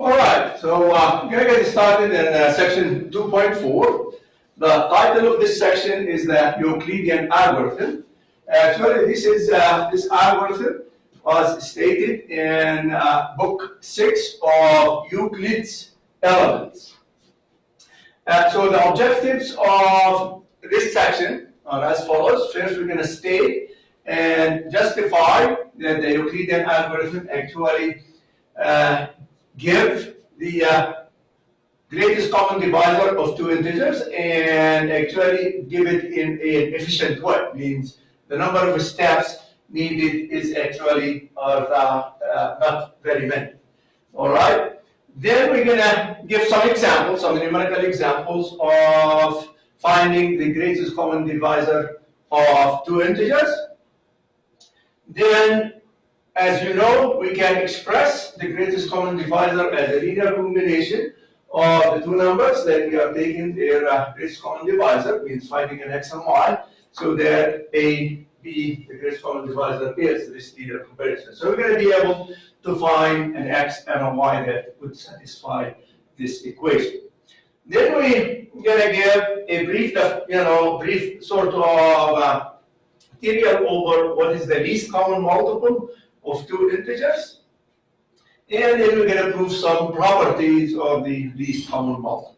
All right, so we're going to get started in section 2.4. The title of this section is the Euclidean Algorithm. Actually, this algorithm was stated in book 6 of Euclid's Elements. So the objectives of this section are as follows. First, we're going to state and justify that the Euclidean algorithm actually give the greatest common divisor of two integers and actually give it in an efficient way. Means the number of steps needed is actually not very many. All right. Then we're gonna give some examples, some numerical examples of finding the greatest common divisor of two integers. Then, as you know, we can express the greatest common divisor as a linear combination of the two numbers that we are taking their greatest common divisor, means finding an x and y, so that a, b, the greatest common divisor is this linear comparison. So we're going to be able to find an x and a y that would satisfy this equation. Then we're going to give a brief sort of material over what is the least common multiple of two integers, and then we're going to prove some properties of the least common multiple.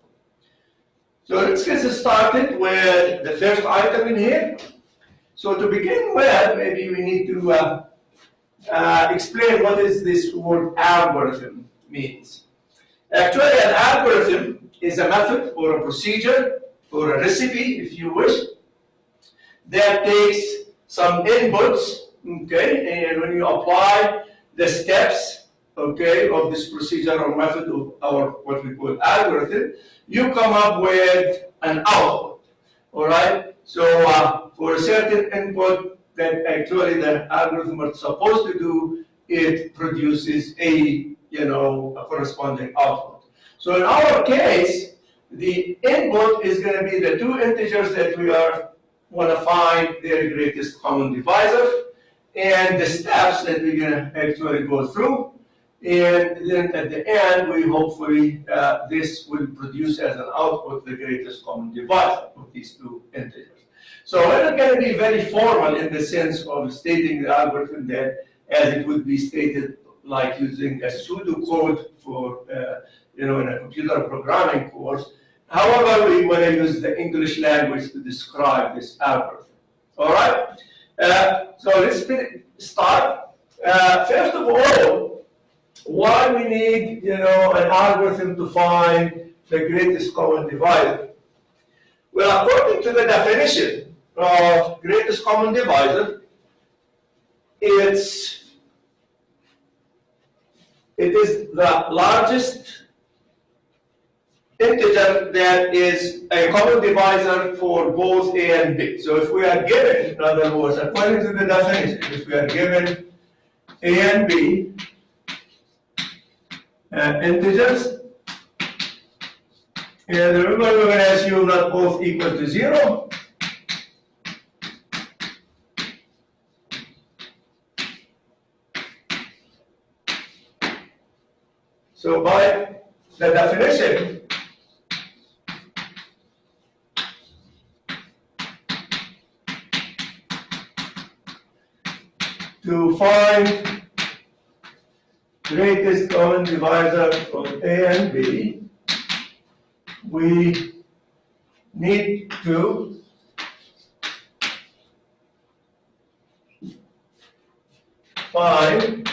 So let's get started with the first item in here. So to begin with, maybe we need to explain what is this word algorithm means. Actually, an algorithm is a method or a procedure or a recipe, if you wish, that takes some inputs, okay, and when you apply the steps, okay, of this procedure or method of our what we call algorithm, you come up with an output. All right. So for a certain input that actually the algorithm is supposed to do, it produces a corresponding output. So in our case, the input is going to be the two integers that we want to find their greatest common divisor, and the steps that we're going to actually go through. And then at the end, we hopefully this will produce as an output the greatest common divisor of these two integers. So we're not going to be very formal in the sense of stating the algorithm that as it would be stated like using a pseudocode for in a computer programming course. However, we want to use the English language to describe this algorithm. All right. So let's start. First of all, why we need an algorithm to find the greatest common divisor? Well, according to the definition of greatest common divisor, it is the largest integer that is a common divisor for both a and b. So if we are given, in other words, according to the definition, if we are given a and b integers, and remember we're going to assume not both equal to 0. So by the definition, to find greatest common divisor of a and b, we need to find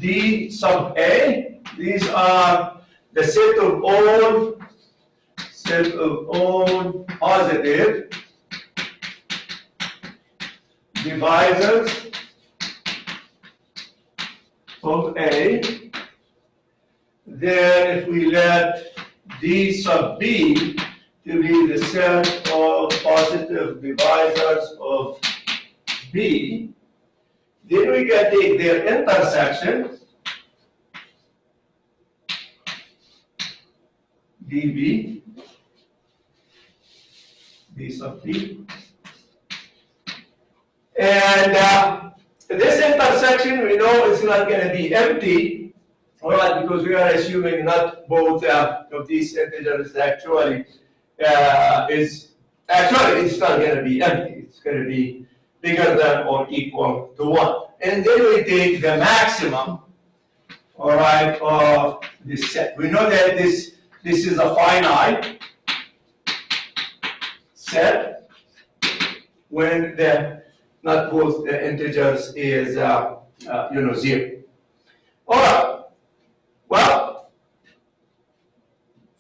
d sub a. These are the set of all positive divisors of a. Then if we let d sub b to be the set of positive divisors of b, then we can take their intersection, db, d sub b, and this intersection we know it's not going to be empty, All right, because we are assuming not both of these integers actually it's not going to be empty. It's going to be bigger than or equal to 1. And then we take the maximum, all right, of this set. We know that this is a finite set when not both the integers is 0. All right. Well,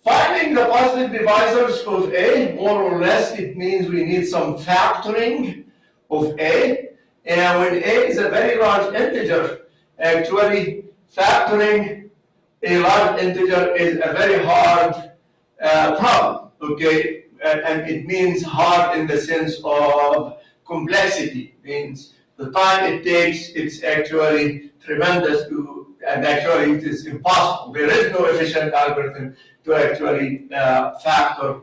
finding the positive divisors of A, more or less, it means we need some factoring of A. And when A is a very large integer, actually factoring a large integer is a very hard problem, okay? And it means hard in the sense of complexity. It means the time it takes, it's actually tremendous and actually it is impossible. There is no efficient algorithm to actually factor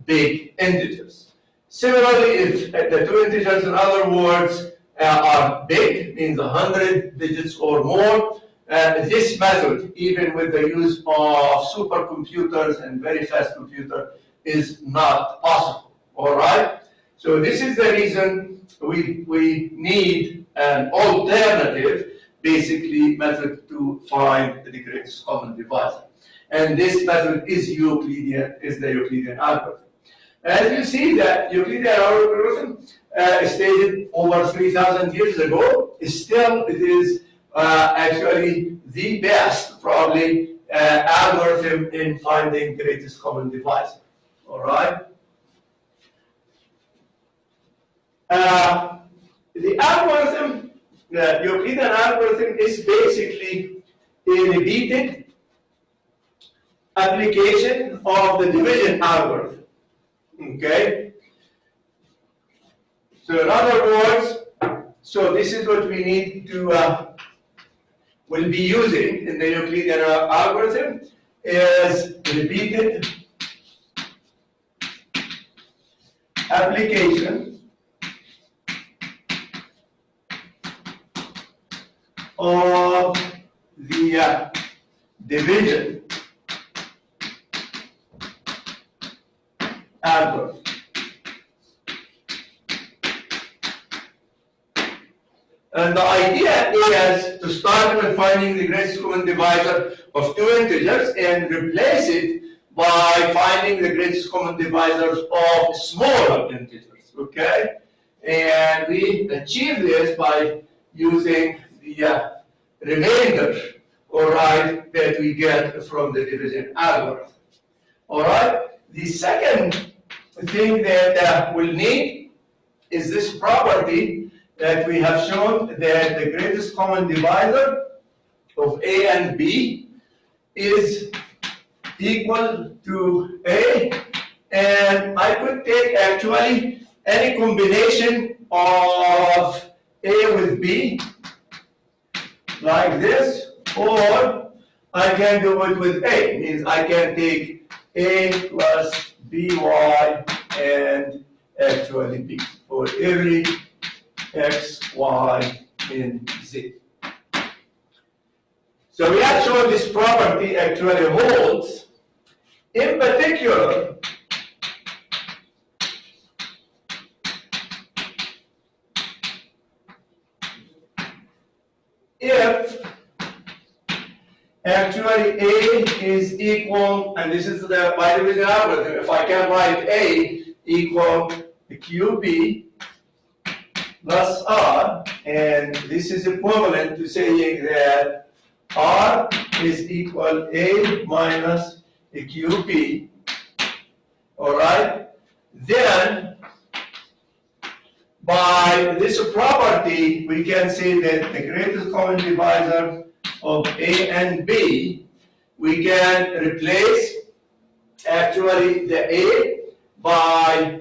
big integers. Similarly, if the two integers, in other words, are big, means 100 digits or more, this method, even with the use of supercomputers and very fast computer, is not possible. All right? So this is the reason we need an alternative, basically, method to find the greatest common divisor. And this method is the Euclidean algorithm. As you see, that Euclidean algorithm stated over 3,000 years ago, still it is actually the best, probably, algorithm in finding greatest common divisor. All right? The algorithm, the Euclidean algorithm, is basically a repeated application of the division algorithm. Okay? So in other words, so this is what we need to, will be using in the Euclidean algorithm, is repeated application of the division algorithm. And the idea is to start with finding the greatest common divisor of two integers and replace it by finding the greatest common divisors of smaller integers, okay? And we achieve this by using the remainder, all right, that we get from the division algorithm. All right? The second thing that we'll need is this property that we have shown, that the greatest common divisor of A and B is equal to A, and I could take actually any combination of A with B like this, or I can do it with A. It means I can take A plus BY and actually B for every X, Y, and Z. So we have shown this property actually holds. In particular, if actually A is equal, and this is the by division algorithm, if I can write A equal QB plus R, and this is equivalent to saying that R is equal A minus a QB, all right? Then, by this property, we can say that the greatest common divisor of A and B, we can replace actually the A by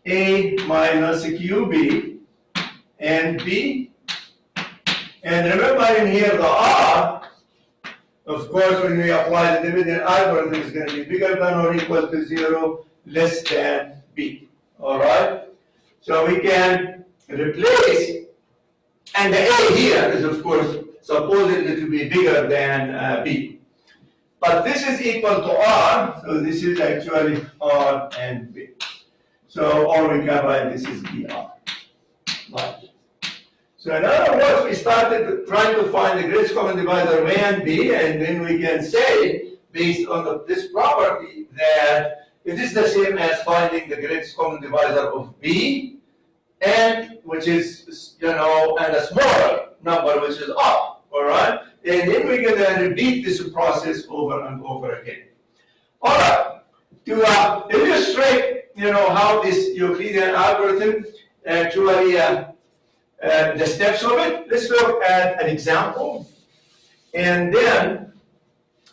A minus a QB and B. And remember in here the R, of course, when we apply the division algorithm, is going to be bigger than or equal to 0, less than B. All right? So we can replace, and the A here is, of course, supposedly to be bigger than B. But this is equal to R, so this is actually R and B. So, or we can write this is BR. Right. So in other words, we started trying to find the greatest common divisor of A and B, and then we can say, based on this property, that it is the same as finding the greatest common divisor of B, and which is, and a smaller number, which is R, all right? And then we're going to repeat this process over and over again. All right, to illustrate, how this Euclidean algorithm actually, the steps of it, let's look at an example, and then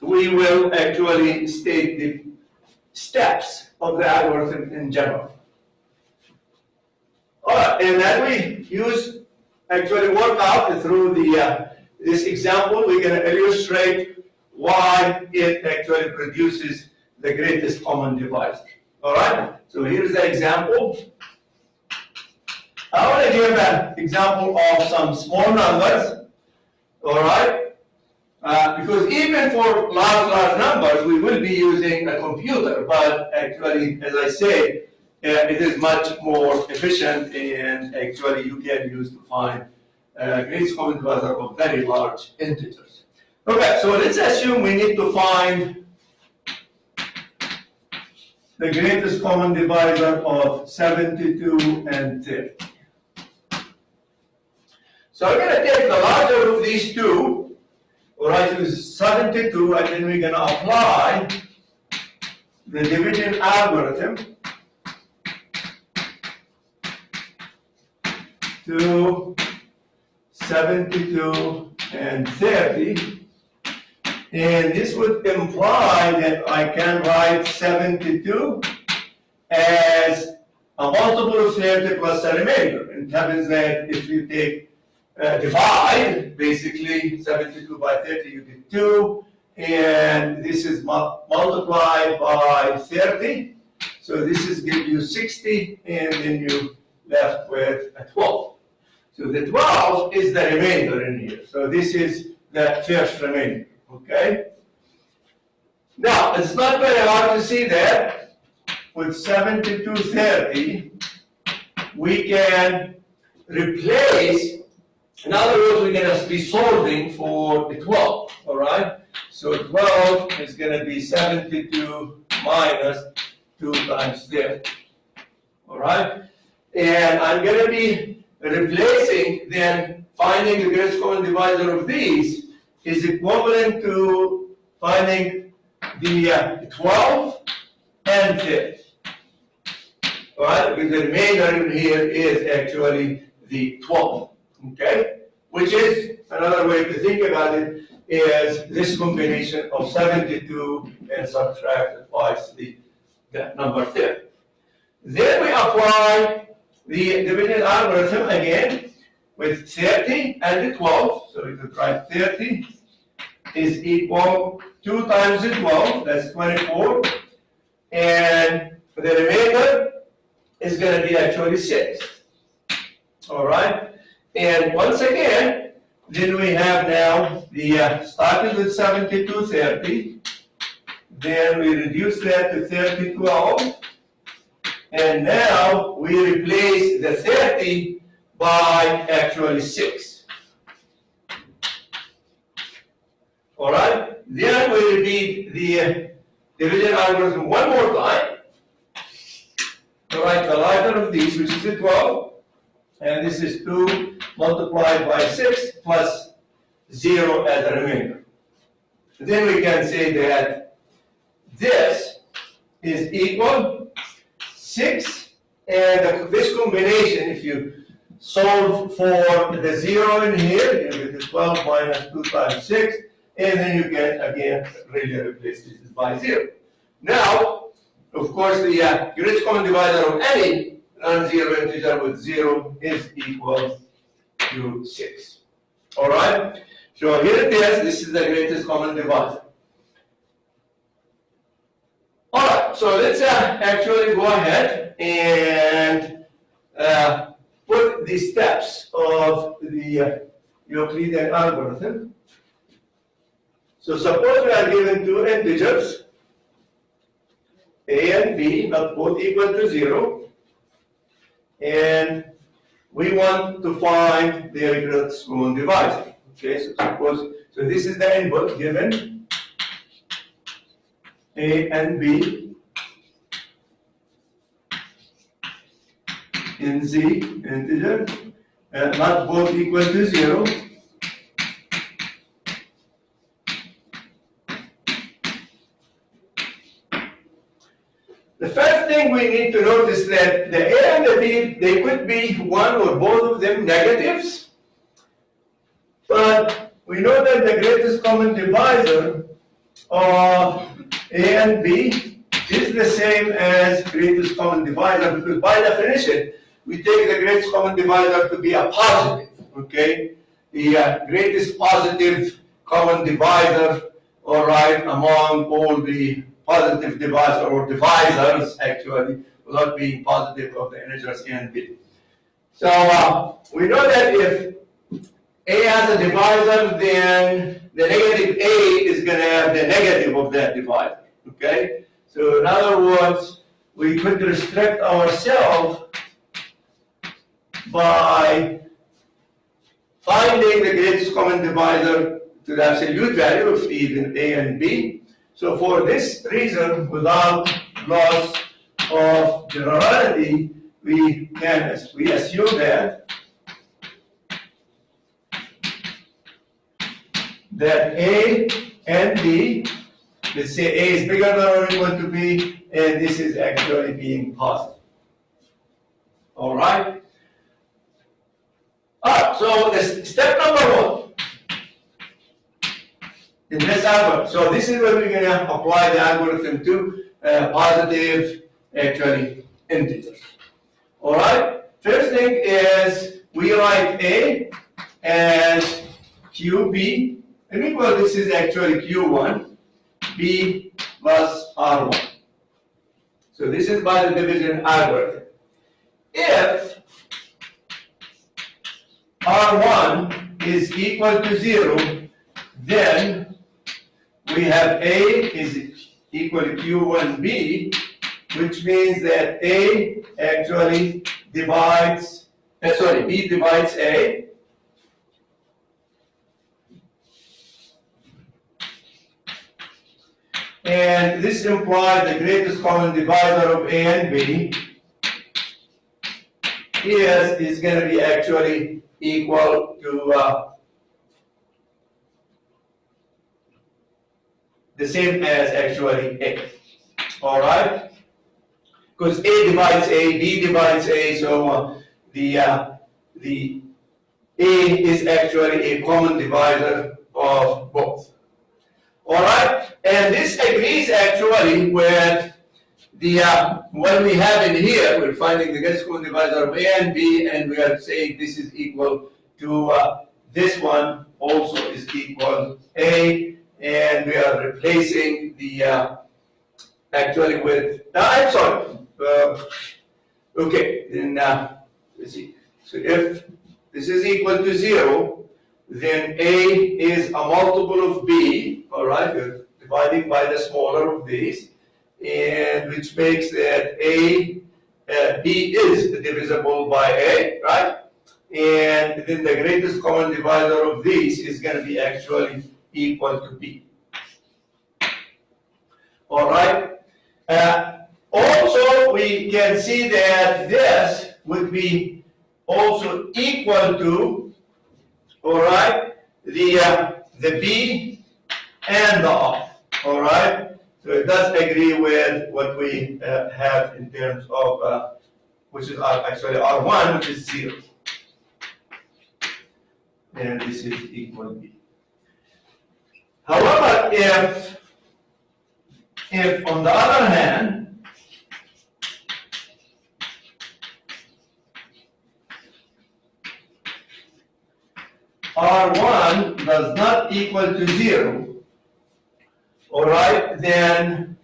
we will actually state the steps of the algorithm in general. All right, and then we work out through this example. We're going to illustrate why it actually produces the greatest common divisor. All right, so here's the example. I want to give an example of some small numbers. All right, because even for large numbers, we will be using a computer, but actually, as I say, it is much more efficient, and actually you can use to find greatest common divisor of very large integers. Okay, so let's assume we need to find the greatest common divisor of 72 and 30. So we're going to take the larger of these two, all right, so it's 72, and then we're going to apply the division algorithm to 72 and 30, and this would imply that I can write 72 as a multiple of 30 plus a remainder. And it happens that if you take divide, basically 72 by 30, you get 2, and this is multiplied by 30, so this is give you 60, and then you left with a 12. So the 12 is the remainder in here. So this is the first remainder, okay? Now, it's not very hard to see that with 7230, we can replace, in other words, we're going to be solving for the 12, all right? So 12 is going to be 72 minus 2 times 30, all right? And I'm going to be replacing, then finding the greatest common divisor of these is equivalent to finding the 12 and 30. All right, because the remainder in here is actually the 12. Okay, which is another way to think about it is this combination of 72 and subtract twice the number 30. Then we apply the division algorithm again with 30 and the 12. So we could write 30 is equal 2 times the 12, that's 24. And the remainder is going to be actually 6. All right. And once again, then we have now the started with 7230. Then we reduce that to 3012. And now we replace the 30 by actually 6. All right? Then we repeat the division algorithm one more time. All right, the lighter of these, which is the 12. And this is 2 multiplied by 6 plus 0 as a remainder. Then we can say that this is equal 6, and this combination, if you solve for the 0 in here, you get the 12 minus 2 times 6, and then you get, again, really replace this by 0. Now, of course, the greatest common divisor of any non-zero integer with 0 is equal to 6. All right? So here it is. This is the greatest common divisor. All right. So let's actually go ahead and put the steps of the Euclidean algorithm. So suppose we are given two integers, a and b, not both equal to 0, and we want to find their greatest common divisor. Okay, so suppose, so this is the input given, a and b in z integer, not both equal to 0. The first thing we need to notice that the a and the b, they could be one or both of them negatives, but we know that the greatest common divisor of a and b is the same as greatest common divisor, because by definition we take the greatest common divisor to be a positive. Okay, the greatest positive common divisor, all right, among all the positive divisor or divisors, actually, without being positive of the integers a and b. So we know that if a has a divisor, then the negative a is going to have the negative of that divisor. Okay? So in other words, we could restrict ourselves by finding the greatest common divisor to the absolute value of even a and b. So for this reason, without loss of generality, we assume that a and b, let's say a is bigger than or equal to b, and this is actually being positive. All right? So step number 1 in this algorithm. So this is where we're going to apply the algorithm to positive, actually, integers. All right? First thing is we write a as qb. Let me call this is actually q1, b plus r1. So this is by the division algorithm. If r1 is equal to 0, then we have a is equal to q1b, which means that a actually divides, b divides a. And this implies the greatest common divisor of a and b is going to be actually equal to the same as actually a. All right? Because a divides a, b divides a, so the a is actually a common divisor of both. All right? And this agrees actually with the what we have in here. We're finding the greatest common divisor of a and b, and we are saying this is equal to this one also is equal a, and we are replacing the actually with I'm sorry. Okay, then let's see. So if this is equal to 0, then a is a multiple of b. All right, we're dividing by the smaller of these, and which makes that b is divisible by a, right? And then the greatest common divisor of these is going to be actually equal to b. All right. Also, we can see that this would be also equal to, all right, the b and the r. All right. So it does agree with what we have in terms of, which is actually r1, which is 0. And this is equal to b. However, if on the other hand, r1 does not equal to 0, all right, then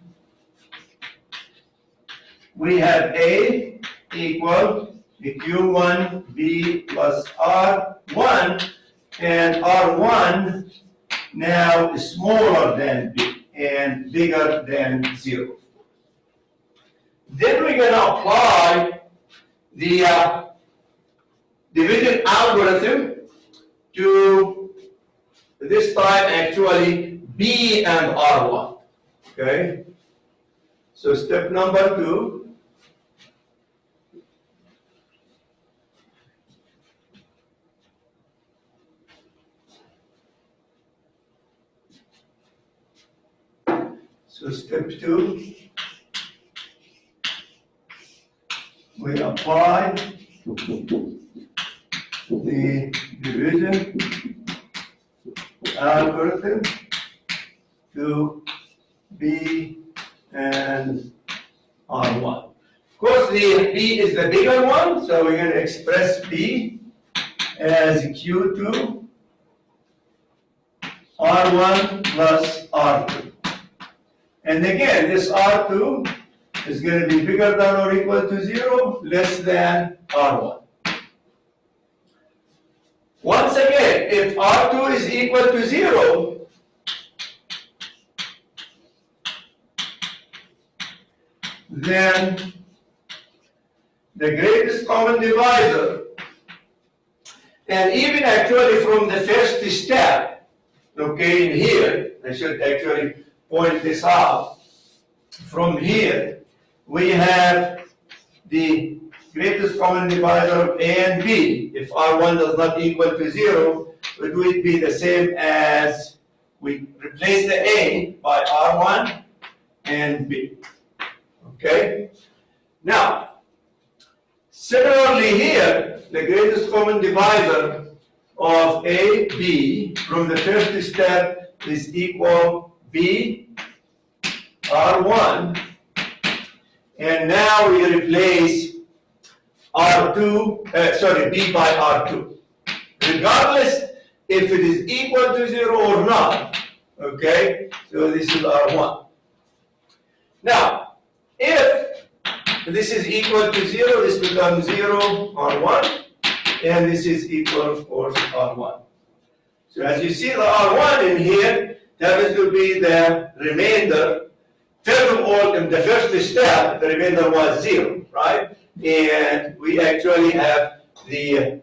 we have a equal to q1 b plus r1, and R1 now is smaller than B and bigger than 0. Then we're going to apply the division algorithm to this time actually B and R1. Okay? So step number 2. So step 2, we apply the division algorithm to B and R1. Of course, the B is the bigger one, so we're going to express B as Q2 R1 plus R2. And again, this R2 is going to be bigger than or equal to 0, less than R1. Once again, if R2 is equal to 0, then the greatest common divisor, and even actually from the first step, okay, in here, I should actually point this out. From here, we have the greatest common divisor of A and B. If R1 does not equal to 0, it would be the same as we replace the A by R1 and B. Okay? Now, similarly here, the greatest common divisor of A, B, from the first step is equal B, R1, and now we replace B by R2. Regardless if it is equal to 0 or not, okay? So this is R1. Now, if this is equal to 0, this becomes 0, R1, and this is equal, of course, R1. So as you see the R1 in here, that is to be the remainder. First of all, in the first step, the remainder was 0, right? And we actually have the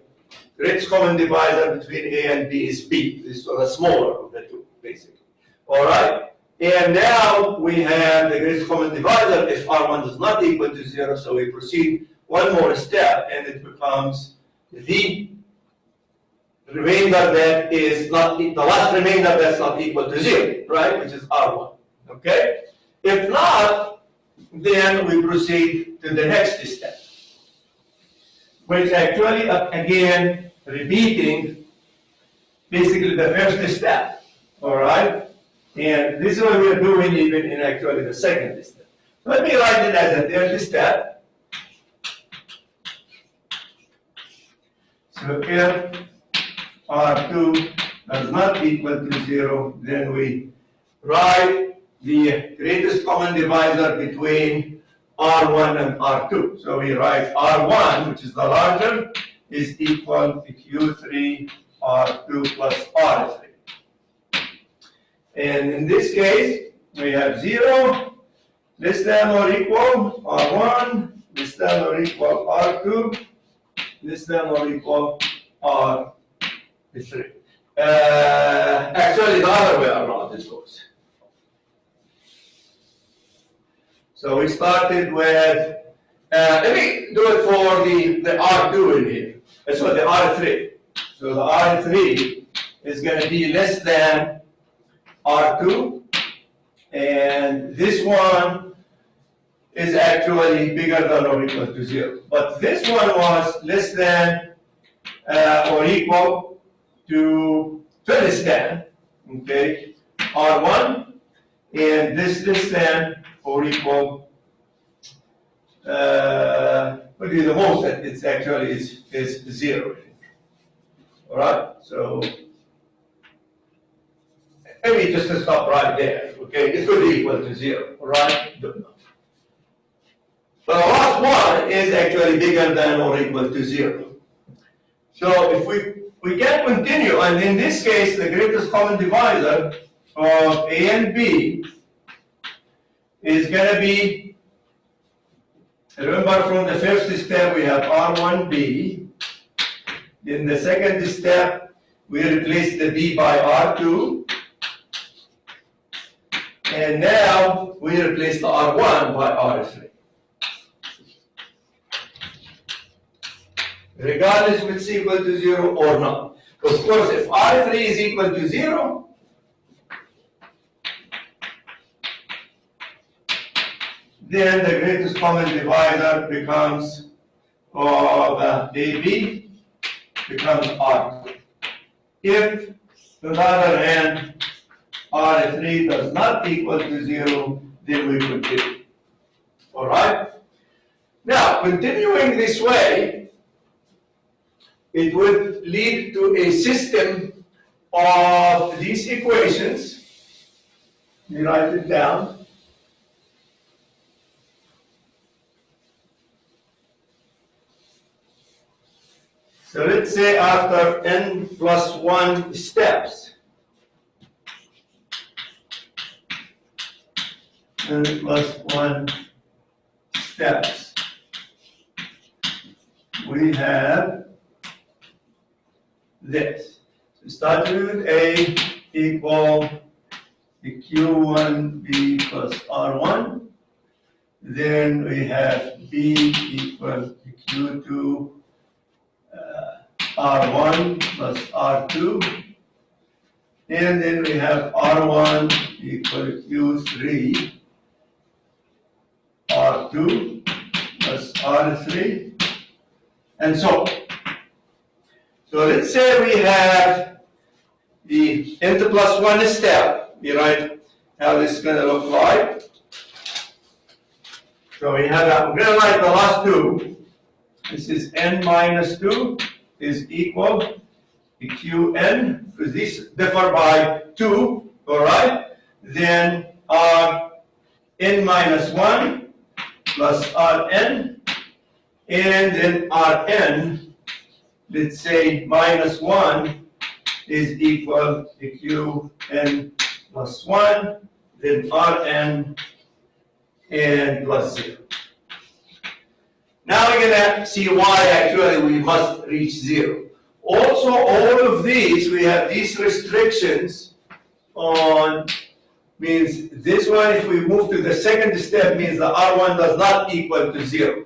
greatest common divisor between A and B is B. This is the smaller of the two, basically. All right? And now we have the greatest common divisor if R1 is not equal to 0, so we proceed one more step, and it becomes the remainder that is not, the last remainder that's not equal to 0, right? Which is R1, okay? If not, then we proceed to the next step, which actually, again, repeating basically the first step, all right? And this is what we're doing even in actually the second step. Let me write it as a third step. So if R2 does not equal to 0, then we write the greatest common divisor between R1 and R2. So we write R1, which is the larger, is equal to Q3 R2 plus R3. And in this case, we have 0 less than or equal R1, less than or equal R2, less than or equal R3. Actually, the other way around this goes. So we started with, let me do it for the R2 in here. So the R3. So the R3 is going to be less than R2, and this one is actually bigger than or equal to 0. But this one was less than or equal to less than, okay, R1, and this less than or equal, what is the most that it's actually is 0. All right, so maybe just to stop right there, okay, it could be equal to 0, all right? But the last one is actually bigger than or equal to 0. So if we we can continue, and in this case, the greatest common divisor of A and B is going to be, remember from the first step we have R1B. In the second step, we replace the B by R2. And now we replace the R1 by R3. Regardless if it's equal to 0 or not. Of course, if R3 is equal to 0, then the greatest common divisor becomes of AB becomes R2. If, on the other hand, R3 does not equal to 0, then we continue. All right? Now, continuing this way, it would lead to a system of these equations. You write it down. So let's say after n plus 1 steps, n plus 1 steps, we have this. So start with A equal the Q1B plus R1. Then we have B equal to Q2 R1 plus R2. And then we have R1 equal to Q3 R2 plus R3, and so on. So let's say we have the n plus 1 step. You write how this is going to look like. So we have, I'm going to write the last two. This is n minus 2 is equal to Qn, because these differ by 2, all right? Then Rn minus 1 plus Rn, and then Rn, let's say minus 1 is equal to Qn plus 1, then Rn and plus 0. Now we're going to see why actually we must reach 0. Also, all of these, we have these restrictions on, means this one, if we move to the second step, means the R1 does not equal to 0.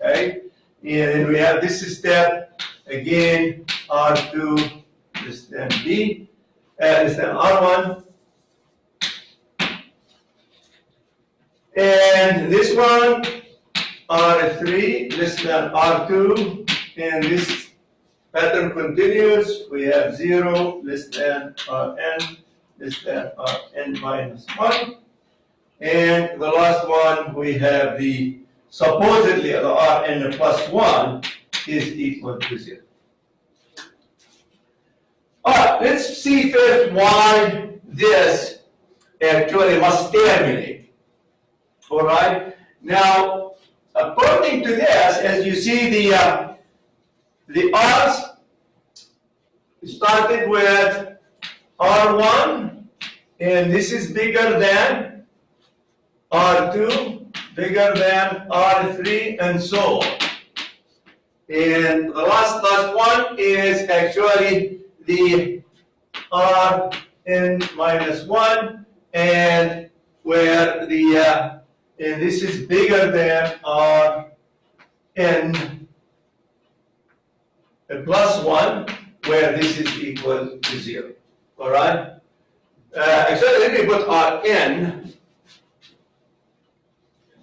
Okay? And then we have this step, again, R2 less than B, less than R1. And this one, R3 less than R2, and this pattern continues. We have 0 less than Rn less than Rn minus 1. And the last one, we have the supposedly the Rn plus 1 is equal to 0. All right, let's see first why this actually must terminate. All right, now, according to this, as you see, the R's started with R1, and this is bigger than R2, bigger than R3, and so on. And the last one is actually the Rn minus 1, and where the and this is bigger than Rn plus 1, where this is equal to 0. All right? Actually, let me put Rn,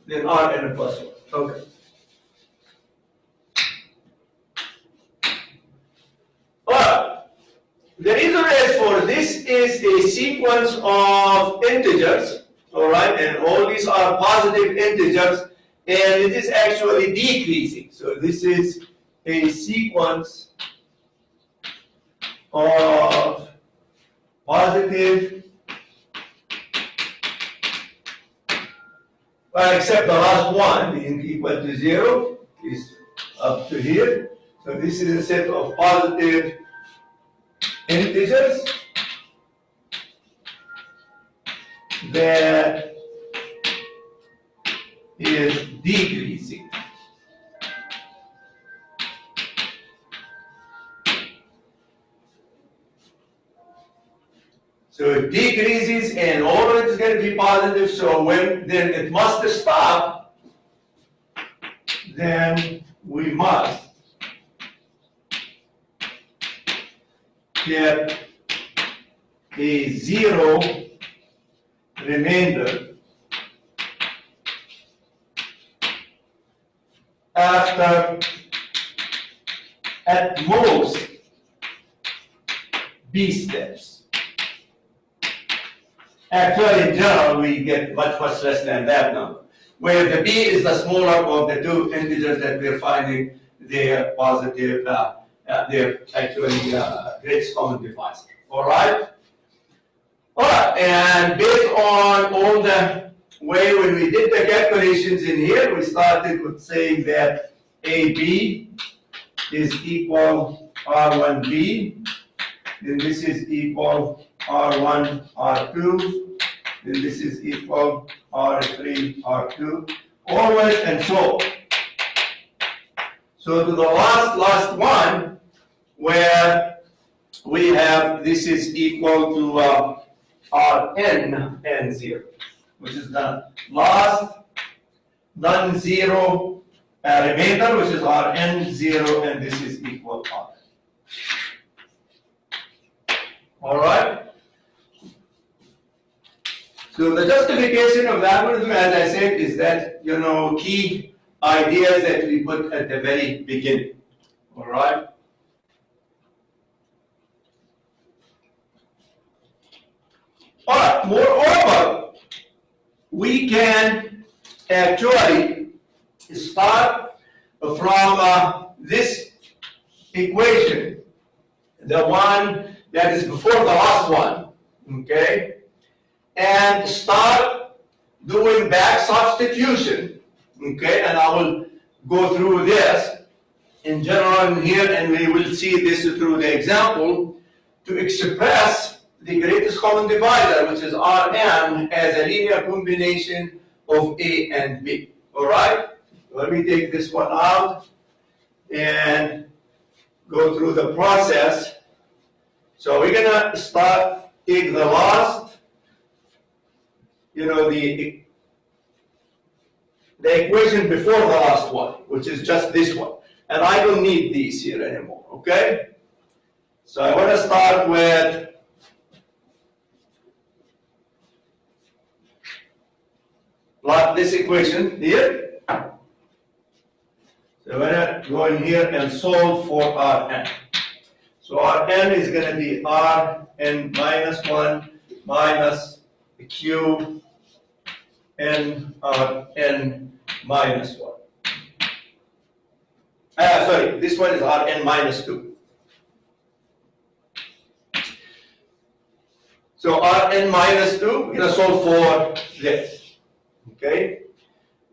then Rn plus 1. Okay. All right. The reason is for this is a sequence of integers. All right, and all these are positive integers, and it is actually decreasing. So this is a sequence of positive, well, except the last one being equal to 0 is up to here. So this is a set of positive integers that is decreasing. So it decreases and always it's going to be positive, so when then it must stop, then we must get a zero remainder after at most B steps. Actually, in general, we get much less than that number, where the B is the smaller of the two integers that we're finding their positive, their actually greatest common divisor. All right? All right, and based on all the way when we did the calculations in here, we started with saying that AB is equal R1B, then this is equal R1, R2, then this is equal R3, R2, always and so on. So to the last one, where we have this is equal to Rn n0, which is the last non-zero remainder, which is Rn0, and this is equal R. All right? So the justification of the algorithm, as I said, is that, key ideas that we put at the very beginning. All right? All right, moreover, we can actually start from this equation, the one that is before the last one, okay? And start doing back substitution, okay? And I will go through this in general here, and we will see this through the example to express the greatest common divisor, which is Rn, as a linear combination of A and B. All right? Let me take this one out and go through the process. So we're gonna take the last, the equation before the last one, which is just this one. And I don't need these here anymore, okay? So I want to start with this equation here. So I'm going to go in here and solve for Rn. So Rn is going to be Rn minus 1 minus Q n Rn minus 1. Sorry, this one is Rn minus 2. So Rn minus 2, we're going to solve for this. Okay?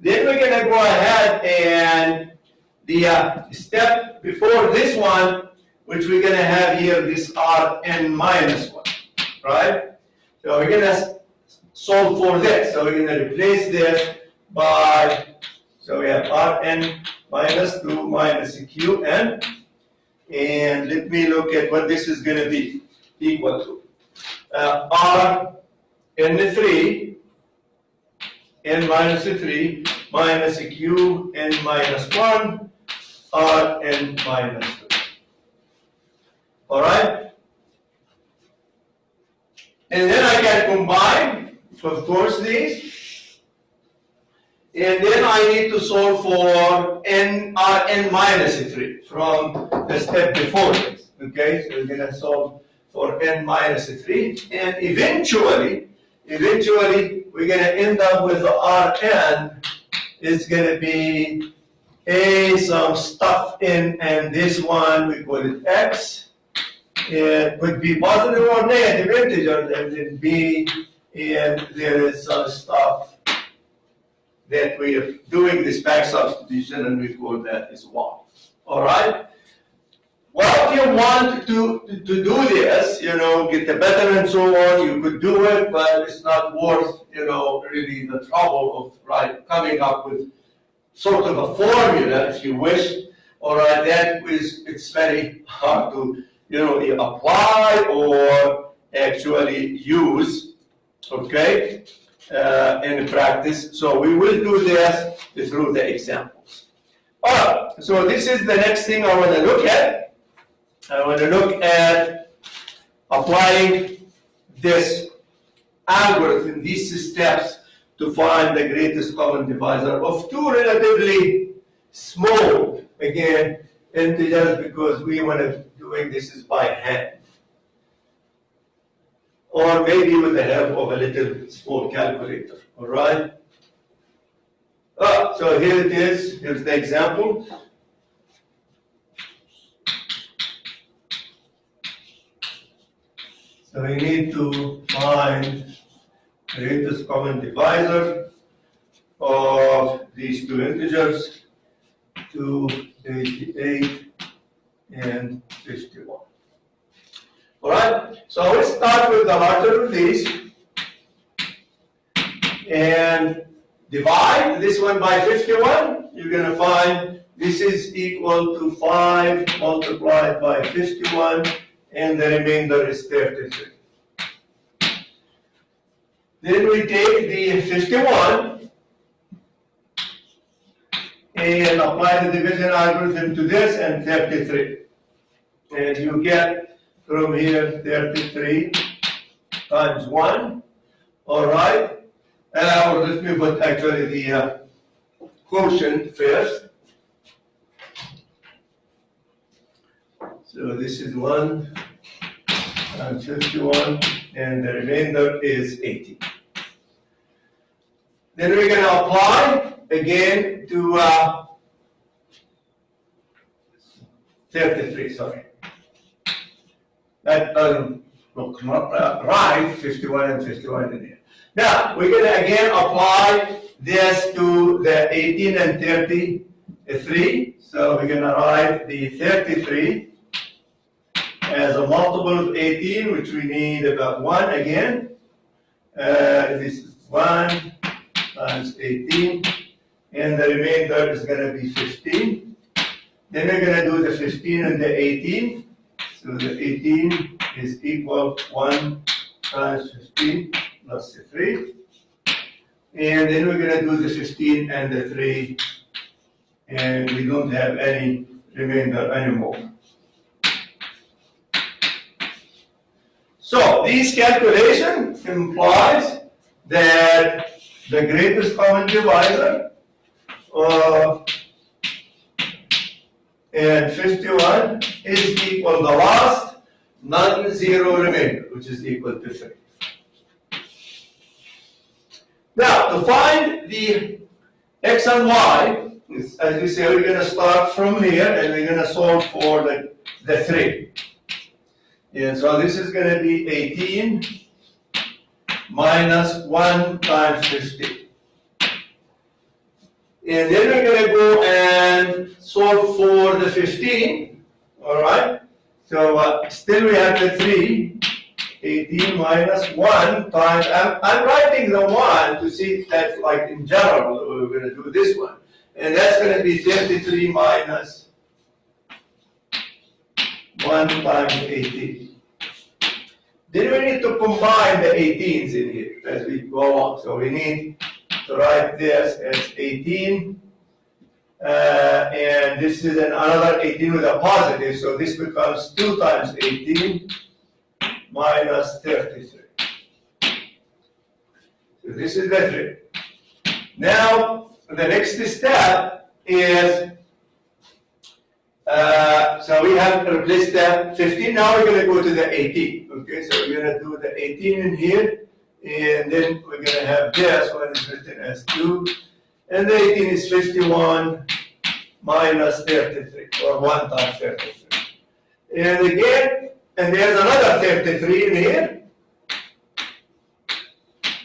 Then we're going to go ahead and the step before this one, which we're going to have here, this Rn minus 1. Right? So we're going to solve for this. So we're going to replace this by, so we have Rn minus 2 minus Qn. And let me look at what this is going to be equal to. Rn3, n minus 3 minus Q n minus 1, Rn minus 2. All right? And then I can combine, of course, these. And then I need to solve for Rn minus 3 from the step before this. Okay, so we're going to solve for n minus 3. And eventually, we're going to end up with the Rn is going to be some stuff in, and this one, we call it x. It could be positive or negative integer, and then b, and there is some stuff that we are doing this back substitution, and we call that is 1. All right? Well, if you want to do this, get the better and so on, you could do it, but it's not worth, really the trouble of coming up with sort of a formula, if you wish. All right, it's very hard to, apply or actually use, okay, in practice. So we will do this through the examples. All right, so this is the next thing I want to look at. I want to look at applying this algorithm, these steps, to find the greatest common divisor of two relatively small, again, integers, because we want to doing this is by hand. Or maybe with the help of a little small calculator, all right? So here it is, here's the example. So we need to find the greatest common divisor of these two integers, 288 and 51. All right, so let's start with the larger of these and divide this one by 51. You're going to find this is equal to 5 multiplied by 51. And the remainder is 33. Then we take the 51 and apply the division algorithm to this and 33. And you get from here 33 times 1. All right. Or let me put actually the quotient first. So this is 1 times 51, and the remainder is 80. Then we're going to apply again to 33, sorry. That doesn't look right, 51 and 51 in here. Now, we're going to again apply this to the 18 and 33. So we're going to write the 33 as a multiple of 18, which we need about 1 again. This is 1 times 18, and the remainder is going to be 15. Then we're going to do the 15 and the 18. So the 18 is equal to 1 times 15 plus the 3. And then we're going to do the 15 and the 3, and we don't have any remainder anymore. So this calculation implies that the greatest common divisor of and 51 is equal to the last non-zero remainder, which is equal to 3. Now, to find the x and y, as we say, we're going to start from here and we're going to solve for the 3. And so this is going to be 18 minus 1 times 15. And then we're going to go and solve for the 15. All right? So still we have the 3. 18 minus 1 times, I'm writing the 1 to see that's like in general, we're going to do this one. And that's going to be 33 minus 1 times 18. Then we need to combine the 18s in here as we go on. So we need to write this as 18. And this is another 18 with a positive. So this becomes 2 times 18 minus 33. So this is the 3. Now, the next step is, so we have replaced the 15. Now we're going to go to the 18. Okay, so we're going to do the 18 in here. And then we're going to have this one is written as 2. And the 18 is 51 minus 33, or 1 times 33. And again, and there's another 33 in here.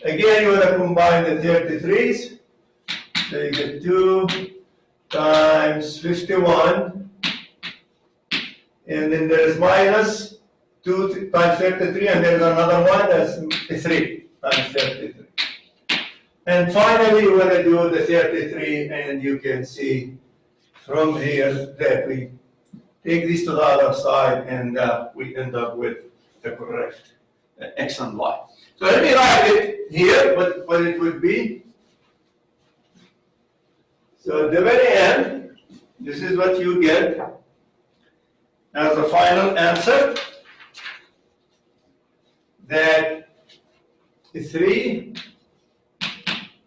Again, you want to combine the 33s. So you get 2 times 51. and then there is minus 2 times 33, and there is another one that's 3 times 33. And finally, we're going to do the 33, and you can see from here that we take this to the other side, and we end up with the correct x and y. So let me write it here, what it would be. So at the very end, this is what you get as the final answer, that 3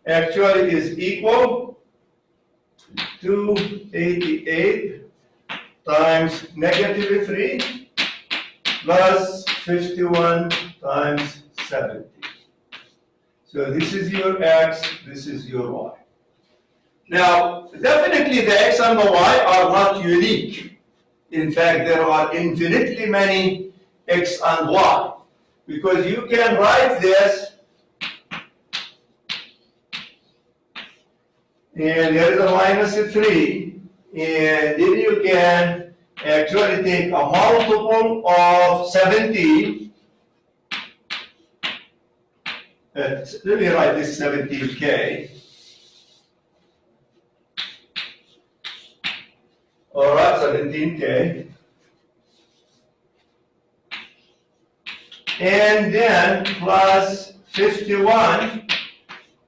actually is equal to 88 times negative 3 plus 51 times 70. So this is your x, this is your y. Now, definitely the x and the y are not unique. In fact, there are infinitely many x and y, because you can write this, and there is a minus 3, and then you can actually take a multiple of 17. Let me write this 17k. All right, 17k. And then plus 51,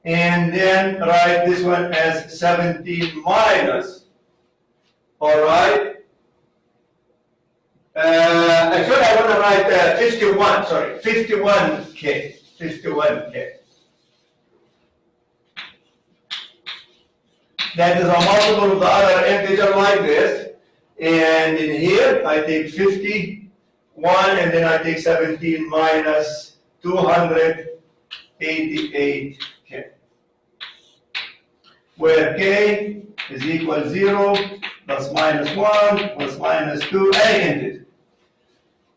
and then write this one as 17 minus. All right. Actually, I want to write 51, sorry, 51k. 51k. That is a multiple of the other integer like this. And in here, I take 51, and then I take 17 minus 288k. Where k is equal 0, plus minus 1, plus minus 2, any integer.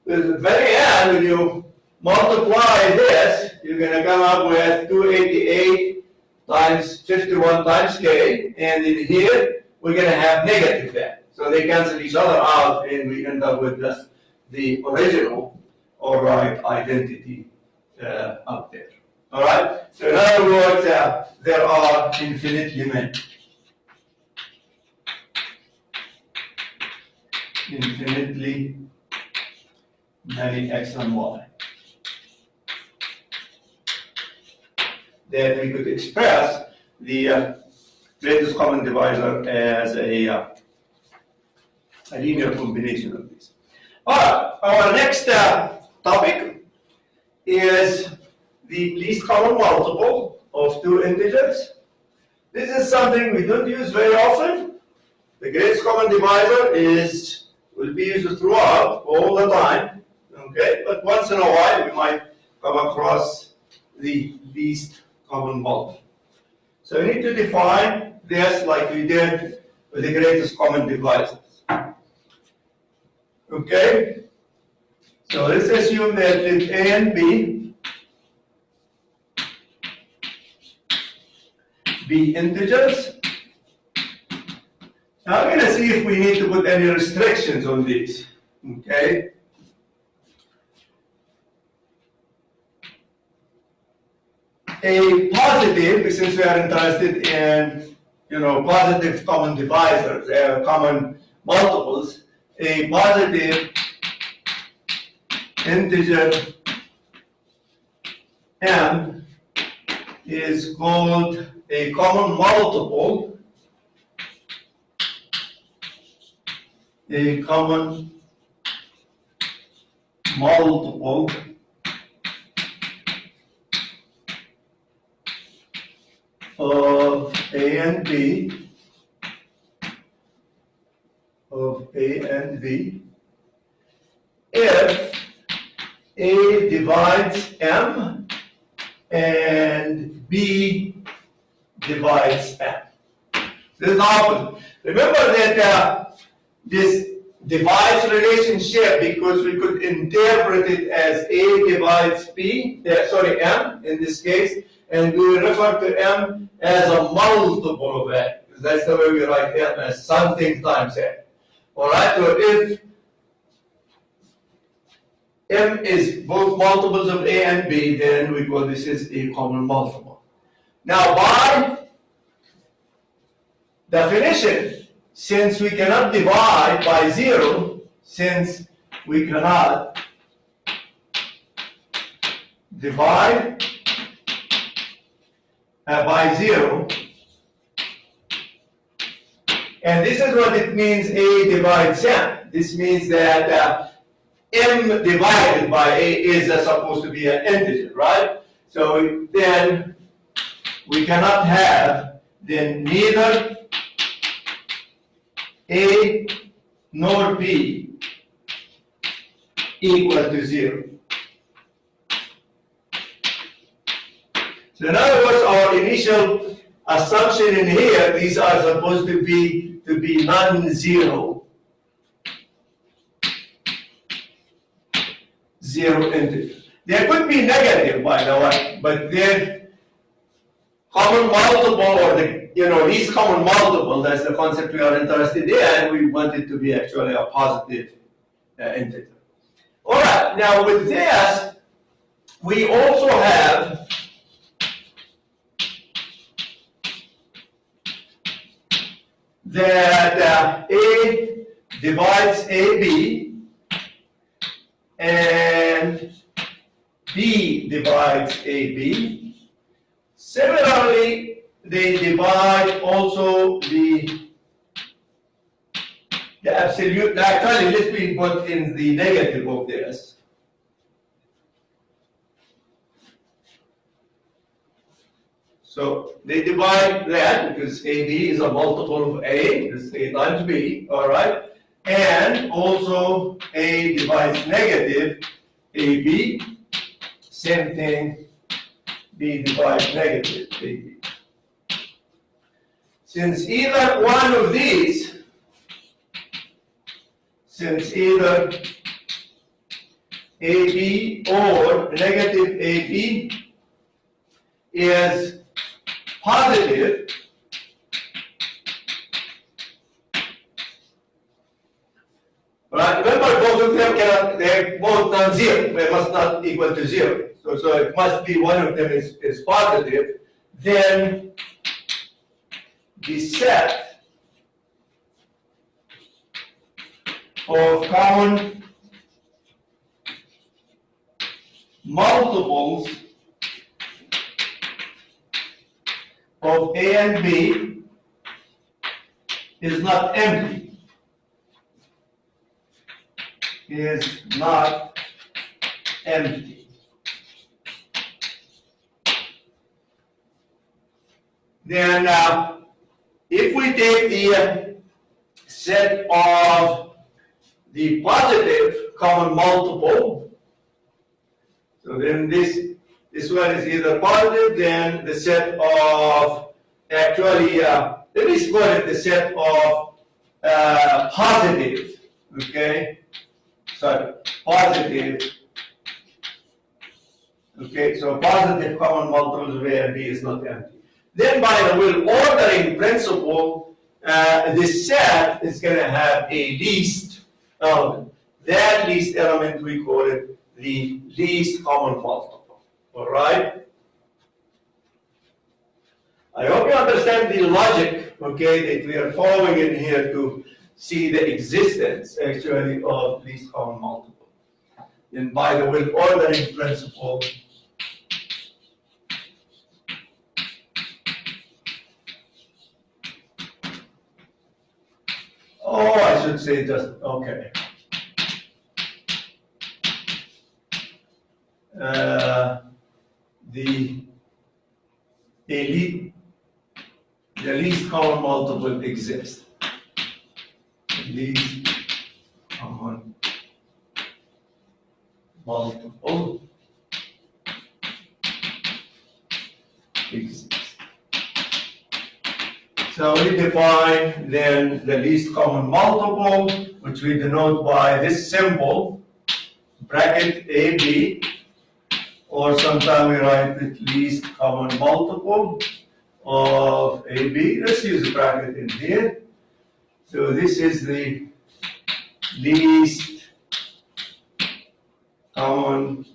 At the very end, when you multiply this, you're going to come up with 288 times 51 times k, and in here, we're going to have negative that. So they cancel each other out, and we end up with just the original, all right, identity up there. All right? So in other words, there are infinitely many. Infinitely many x and y that we could express the greatest common divisor as a linear combination of these. All right, our next topic is the least common multiple of two integers. This is something we don't use very often. The greatest common divisor will be used throughout all the time, okay? But once in a while, we might come across the least common multiple. So we need to define this like we did with the greatest common divisors. Okay? So let's assume that if A and B be integers. Now we're going to see if we need to put any restrictions on these. Okay? A positive, since we are interested in, positive common divisors, common multiples, a positive integer m is called a common multiple, of A and B, if A divides M and B divides M. This is opposite. Remember that this divides relationship, because we could interpret it as A divides M in this case, and we refer to M as a multiple of A. That's the way we write M, as something times A. All right, so if M is both multiples of A and B, then we call this is a common multiple. Now, by definition, since we cannot divide by 0, since we cannot divide by 0, and this is what it means A divides M. This means that M divided by A is supposed to be an integer, right? So then we cannot have then neither A nor B equal to 0. So in other words, our initial assumption in here, these are supposed to be non-zero, zero integer. There could be negative, by the way, but their common multiple, or the least common multiple, that's the concept we are interested in, and we want it to be actually a positive integer. All right, now with this, we also have that A divides AB and B divides AB. Similarly, they divide also the absolute. Actually, let me put in the negative of this. So they divide that because AB is a multiple of A, this A times B, all right? And also A divides negative AB, same thing, B divides negative AB. Since either one of these, since either AB or negative AB is positive, right? Remember, both of them cannot, they're both non-zero. They must not equal to 0. So it must be one of them is positive. Then the set of common multiples of A and B is not empty. Is not empty. Then if we take the set of the positive common multiple, so then this one is either positive, then the set of, actually, let me call it the set of positive, okay? Sorry, positive. Okay, so positive common multiples of A and B is not empty. Then by the will ordering principle, this set is going to have a least element. That least element, we call it the least common multiple. All right? I hope you understand the logic, okay, that we are following in here to see the existence, actually, of least common multiple. And by the will ordering principle, oh, I should say just, okay. The least common multiple exists. Least common multiple exists. So we define then the least common multiple, which we denote by this symbol, bracket AB, or sometimes we write it least common multiple of AB. Let's use a bracket in here. So this is the least common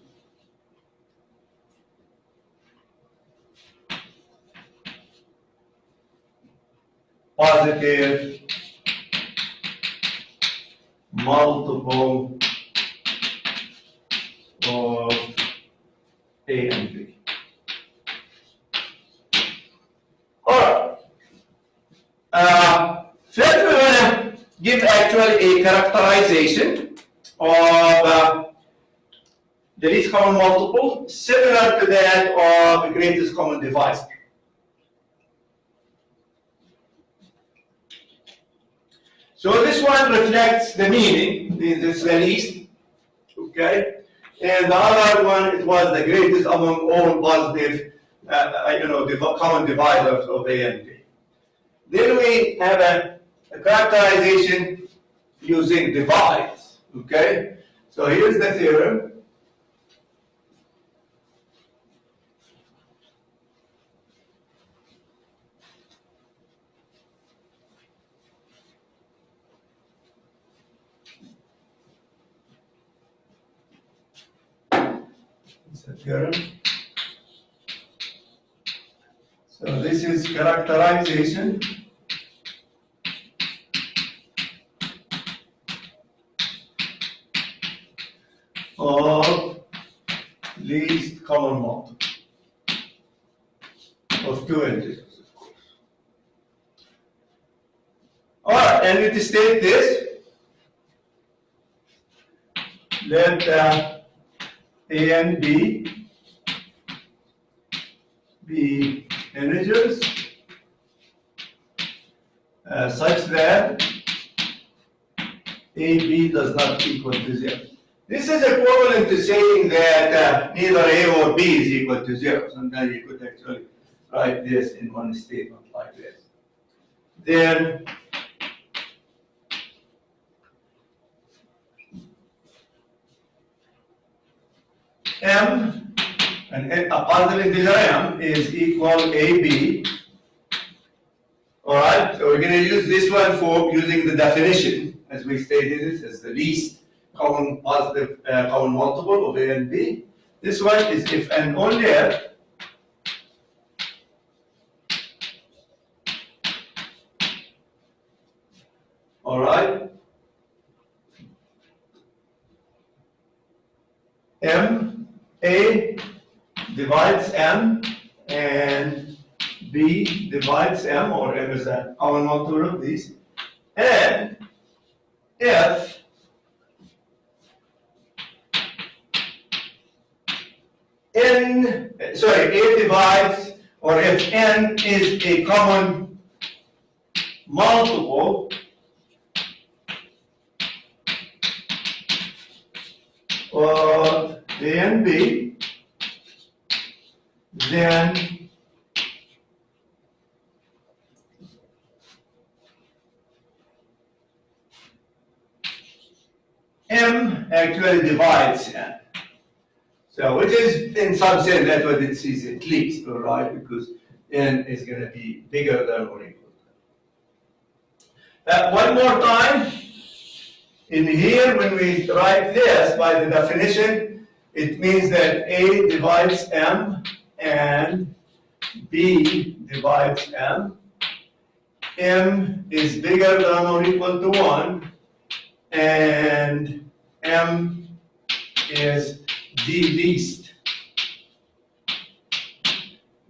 positive multiple of A and B. Alright. First we're going to give actually a characterization of the least common multiple similar to that of the greatest common divisor. So this one reflects the meaning, this is the least, okay? And the other one, it was the greatest among all positive, common divisors of A and B. Then we have a characterization using divides, okay? So here's the theorem. Theorem. So this is characterization of least common multiple of two integers, of course. All right, and we state this. Let A and B be integers such that AB does not equal to 0. This is equivalent to saying that neither A or B is equal to 0. Sometimes you could actually write this in one statement like this. Then M, and a positive integer M, is equal AB. Alright, so we're going to use this one for using the definition, as we stated it, as the least common positive common multiple of A and B. This one is if and only if alright, M, A divides M and B divides M, or M is a common multiple of these, and if A divides, or if N is a common multiple of A and B, then M actually divides N. So, which is in some sense that's what it sees at least, all right, because N is going to be bigger than or equal to. One more time, in here when we write this by the definition, it means that A divides M and B divides M. M is bigger than or equal to 1, and M is the least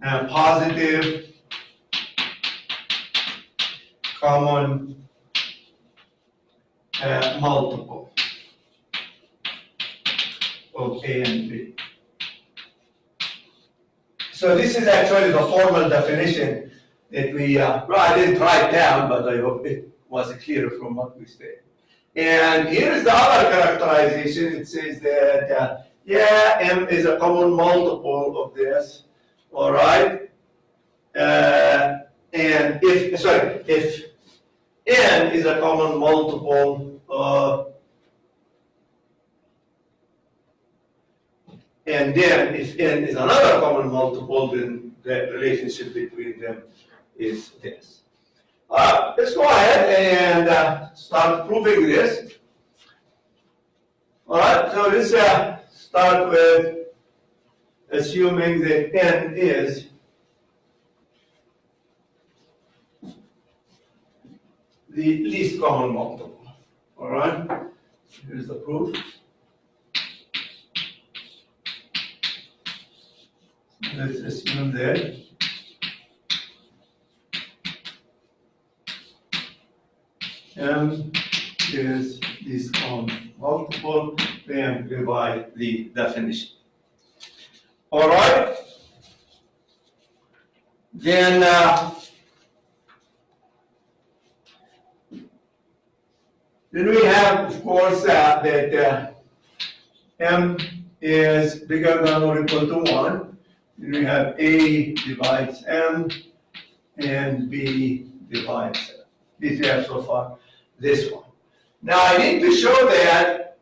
positive common multiple of A and B. So this is actually the formal definition that we, well, I didn't write down, but I hope it was clear from what we said. And here's the other characterization. It says that, yeah, M is a common multiple of this, all right? And if N is a common multiple of, and then if N is another common multiple, then the relationship between them is this. Let's go ahead and start proving this. All right, so let's start with assuming that n is the least common multiple. All right? Here's the proof. Let's assume that m is least common multiple, then divide the definition. All right? Then we have, of course, that m is bigger than or equal to 1. Then we have A divides m and B divides m. These we have so far, this one. Now I need to show that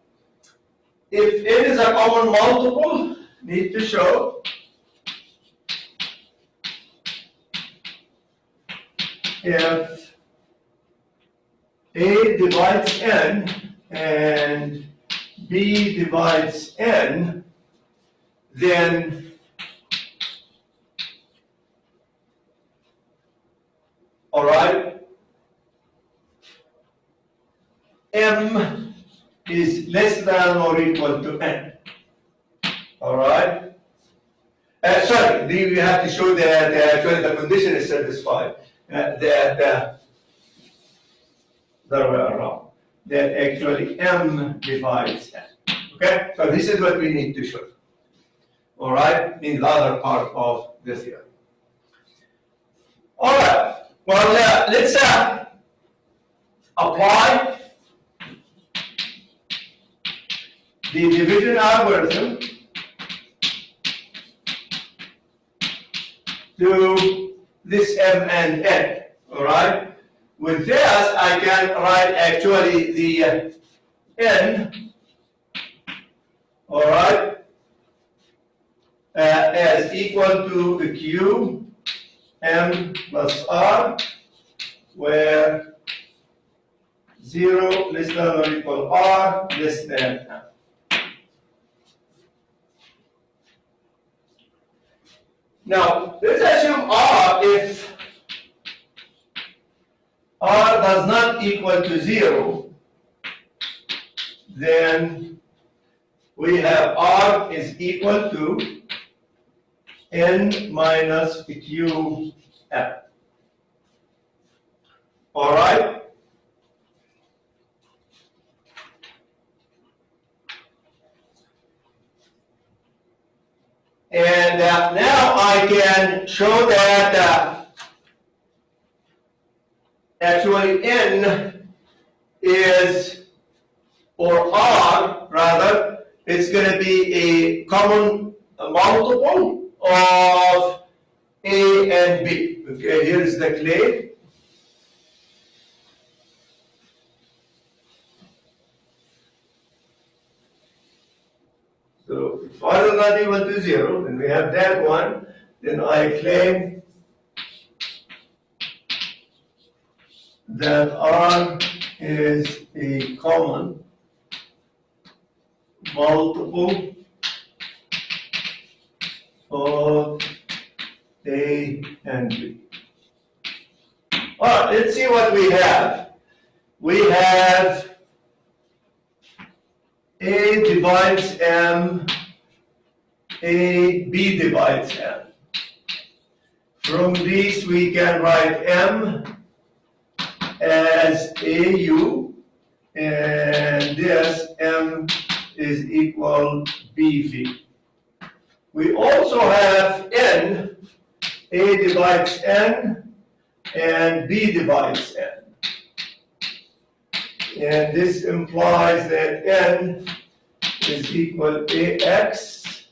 if n is a common multiple, need to show if A divides n and B divides n, then all right, m is less than or equal to n. All right. Sorry, we have to show that actually the condition is satisfied. The other way around. That actually m divides n. Okay? So this is what we need to show. All right? In the other part of the theorem. All right. Well, let's apply the division algorithm to this m and n. All right? With this, I can write actually the n, all right, as equal to the q m plus r, where 0 less than or equal r less than m. Now, let's assume r, if r does not equal to 0, then we have r is equal to n minus q m. All right? And now I can show that actually n is, or r rather, it's going to be a common multiple of A and B. Okay, here is the claim. So if r is not equal to 0, then we have that one. Then I claim that r is a common multiple of A and B. All right, let's see what we have. We have A divides M, B divides M. From these we can write M as AU, and this M is equal BV. We also have N, A divides N, and B divides N. And this implies that N is equal AX,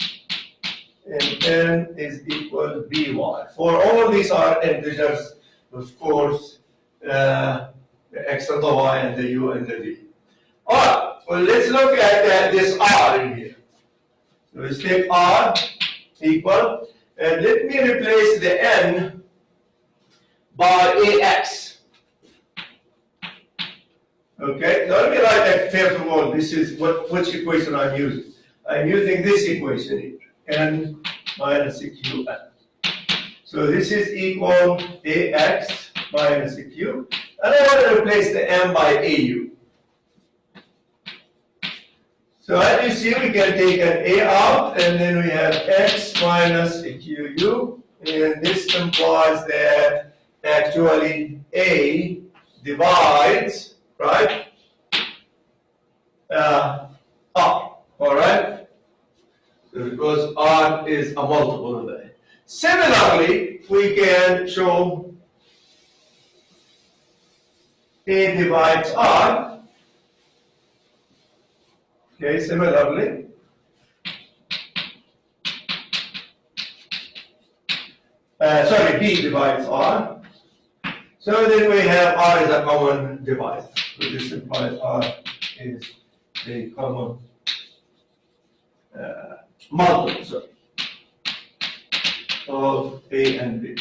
and N is equal BY. For all of these are integers, of course, the X and the Y and the U and the V. All right, well, let's look at this R in here. So let's take R equal, and let me replace the N by AX. Okay, now let me write that first of all. This is which equation I'm using. I'm using this equation here, n minus qn. So this is equal ax minus q, and I want to replace the m by au. So as you see, we can take an a out, and then we have x minus qu, and this implies that actually a divides, right, r, all right? So because r is a multiple of that. Similarly, we can show a divides r. Okay, similarly, B divides R. So then we have R is a common divisor. So this implies R is a common multiple of A and B.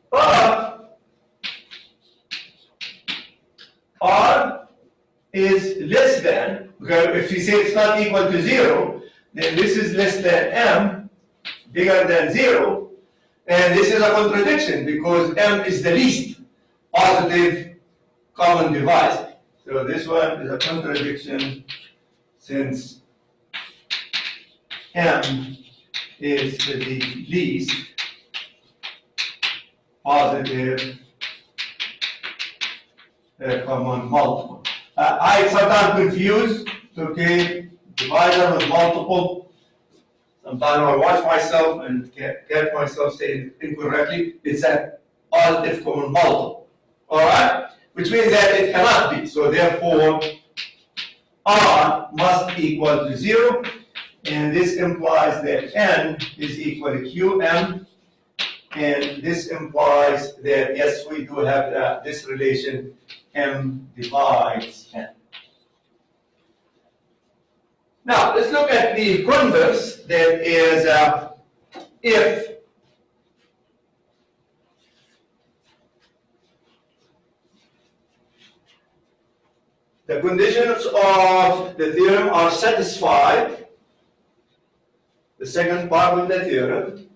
But R is less than, okay, if we say it's not equal to 0, then this is less than m, bigger than 0, and this is a contradiction because m is the least positive common divisor. So this one is a contradiction since m is the least positive common multiple. I sometimes confuse, okay, divisor with multiple. Sometimes I watch myself and get myself saying incorrectly. It's a positive common multiple, all right? Which means that it cannot be. So therefore, R must equal to 0, and this implies that N is equal to Qm, and this implies that yes, we do have this relation. M divides N. Now, let's look at the converse, that is if the conditions of the theorem are satisfied, the second part of the theorem.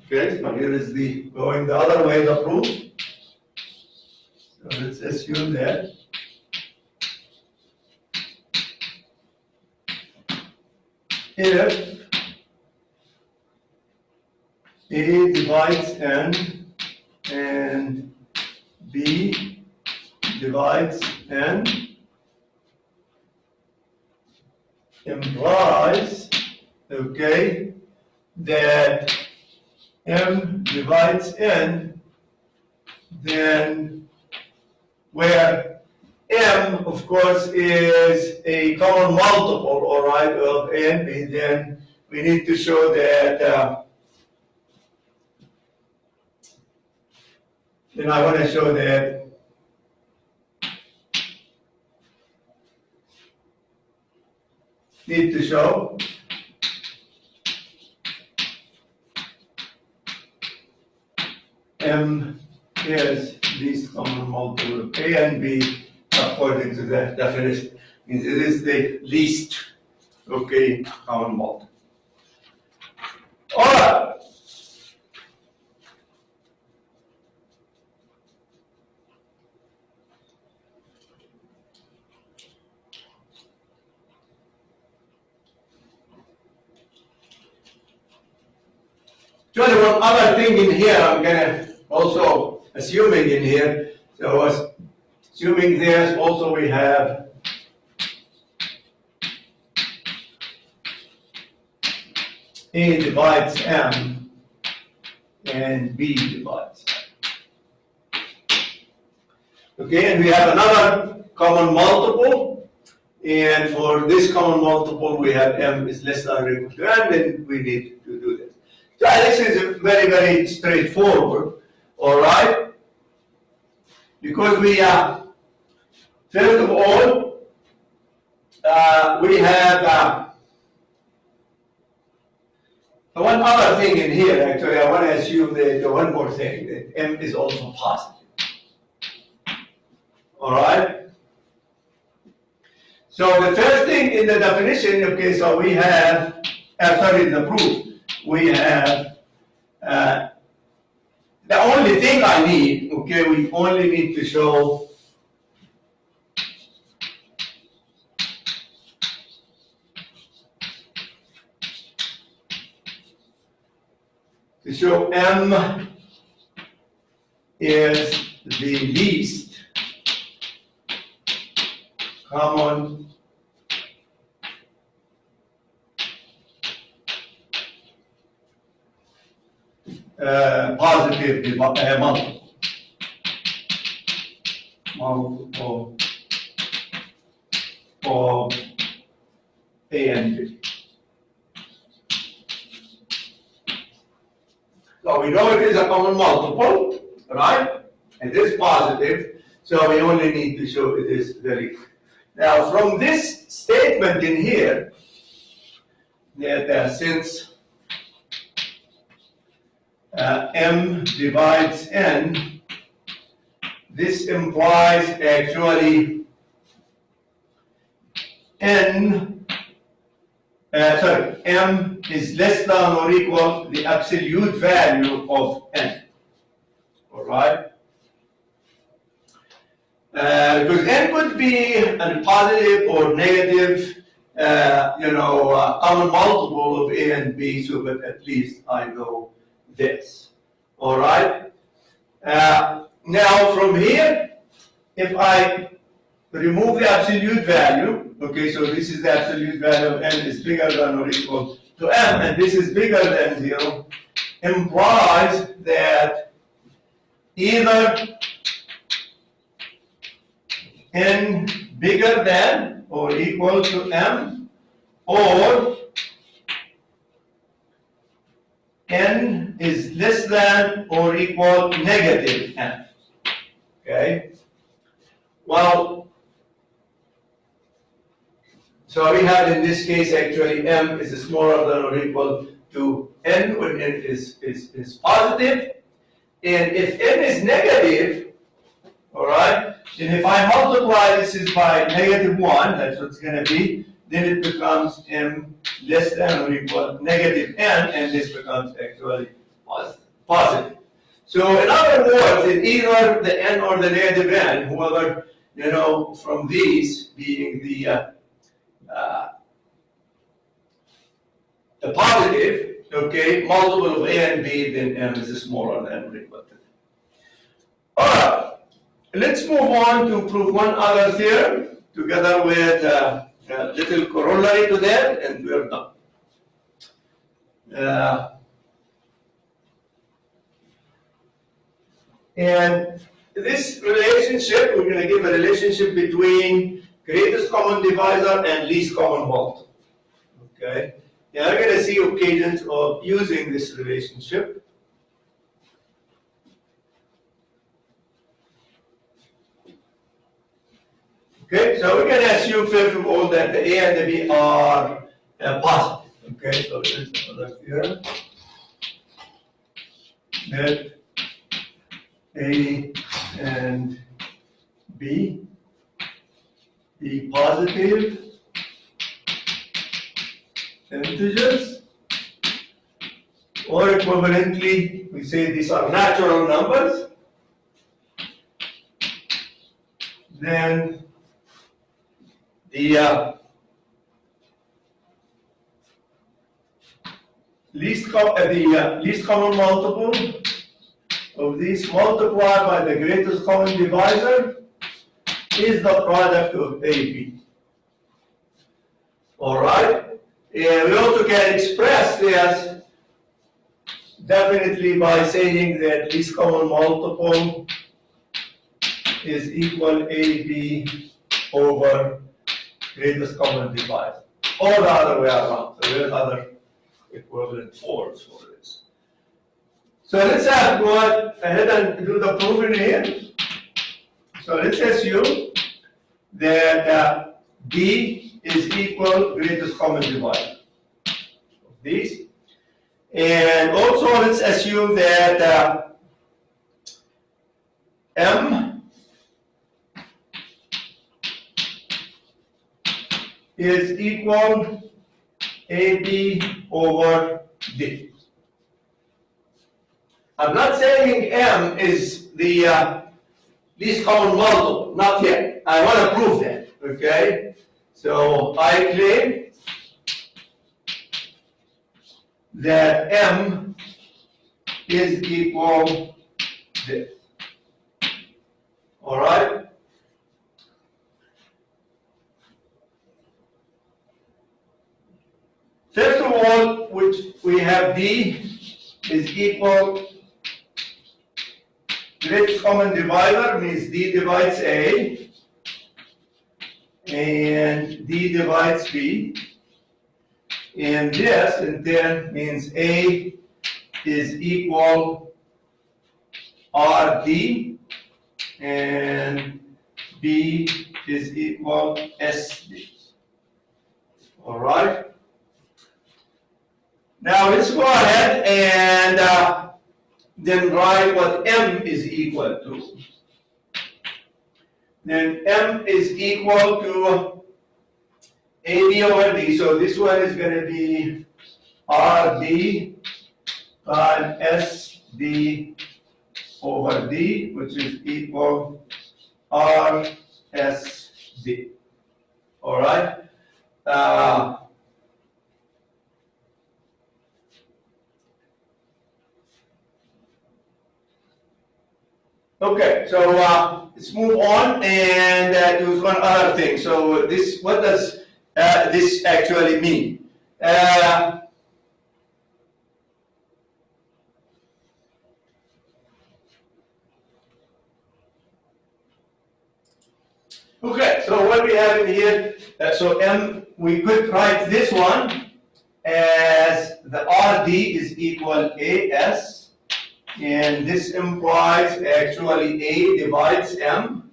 Okay, so here is the going the other way, the proof. So let's assume that if A divides N and B divides N implies, okay, that M divides N, then where M, of course, is a common multiple, all right, of A and B, then we need to show that, then I want to show that need to show M is least common multiple of A and B according to that definition. Means it is the least, okay, common multiple. All right. Actually, one other thing in here, I'm gonna also assuming in here. So assuming there's also we have A divides M and B divides M. Okay, and we have another common multiple, and for this common multiple we have M is less than or equal to M, then we need to do this. So this is very, very straightforward, all right? Because we first of all, we have one other thing in here. Actually, I want to assume that one more thing, that M is also positive. All right? So the first thing in the definition, okay, so we have, in the proof, we have, the only thing I need, okay, we only need to show M is the least common positive multiple of A and B. So we know it is a common multiple, right? It is positive, so we only need to show it is very. Now, from this statement in here, that since M divides N, this implies actually M is less than or equal the absolute value of N. All right? Because N could be a positive or negative, common multiple of A and B, so but at least I know this. All right? Now from here, if I remove the absolute value, okay, so this is the absolute value of N is bigger than or equal to M, and this is bigger than 0, implies that either N bigger than or equal to M, or N is less than or equal to negative N. Okay? Well, so we have in this case actually M is smaller than or equal to N when N is positive. And if N is negative, all right, then if I multiply this is by -1, that's what it's going to be, then it becomes M less than or equal to negative N, and this becomes actually positive. So in other words, in either the N or the negative N, whoever, from these being the positive, okay, multiple of A and B, then M is smaller than or equal to. All right, let's move on to prove one other theorem together with a little corollary to that, and we're done. And this relationship, we're going to give a relationship between greatest common divisor and least common multiple. Okay? And we're going to see occasions of using this relationship. Okay, so we're going to assume first of all that the A and the B are positive. Okay, so here's another theorem. That A and B be positive integers, or equivalently, we say these are natural numbers, then the least common multiple of these multiplied by the greatest common divisor is the product of AB. All right? And we also can express this definitely by saying that least common multiple is equal AB over greatest common divisor, or the other way around. So there's other equivalent forms for this. So let's go ahead and do the proof in here. So let's assume that B is equal greatest common divisor of these. And also let's assume that M is equal AB over D. I'm not saying M is the least common multiple, not yet. I want to prove that, okay? So I claim that M is equal this. All right? First of all, which we have D is equal, greatest common divisor means D divides A, and D divides B. And this, in turn, means A is equal RD, and B is equal SD. All right? Now let's go ahead and then write what M is equal to. Then M is equal to AB over D. So this one is going to be RD times SD over D, which is equal RSD. All right? Okay, so let's move on and do one other thing. So this, what does this actually mean? Okay, so what we have in here, so M, we could write this one as the RD is equal AS, and this implies actually A divides M.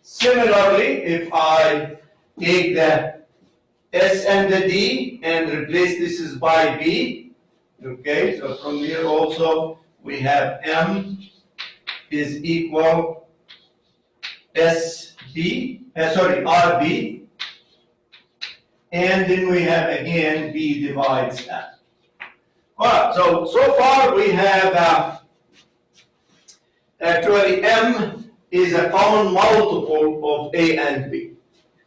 Similarly, if I take the S and the D and replace this is by B, okay, so from here also we have M is equal RB, and then we have again B divides M. Alright, so far we have actually M is a common multiple of A and B.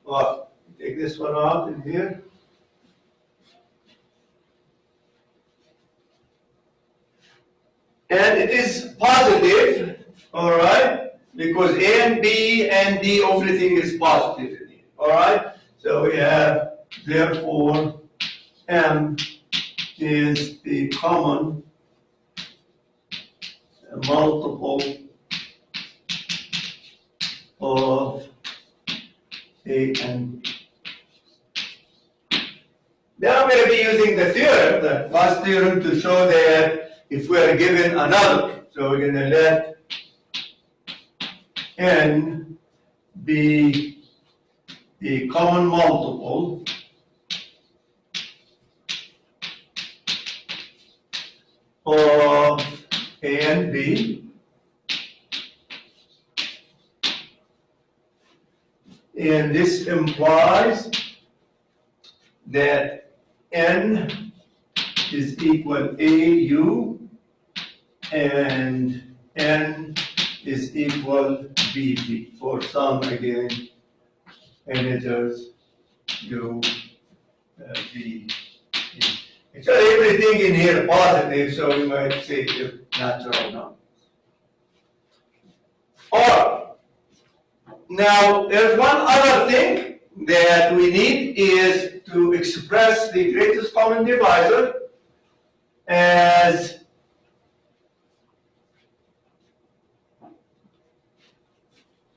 Alright, take this one out in here. And it is positive, alright, because A and B and D, everything is positive in here. Alright? So we have, therefore, M is the common multiple of A and B. Then I'm going to be using the theorem, the last theorem, to show that if we are given another, so we're going to let N be the common multiple of A and B, and this implies that N is equal AU and N is equal BB for some, again, integers U, B. Actually, everything in here positive, so we might say natural numbers. Or, now, there's one other thing that we need is to express the greatest common divisor as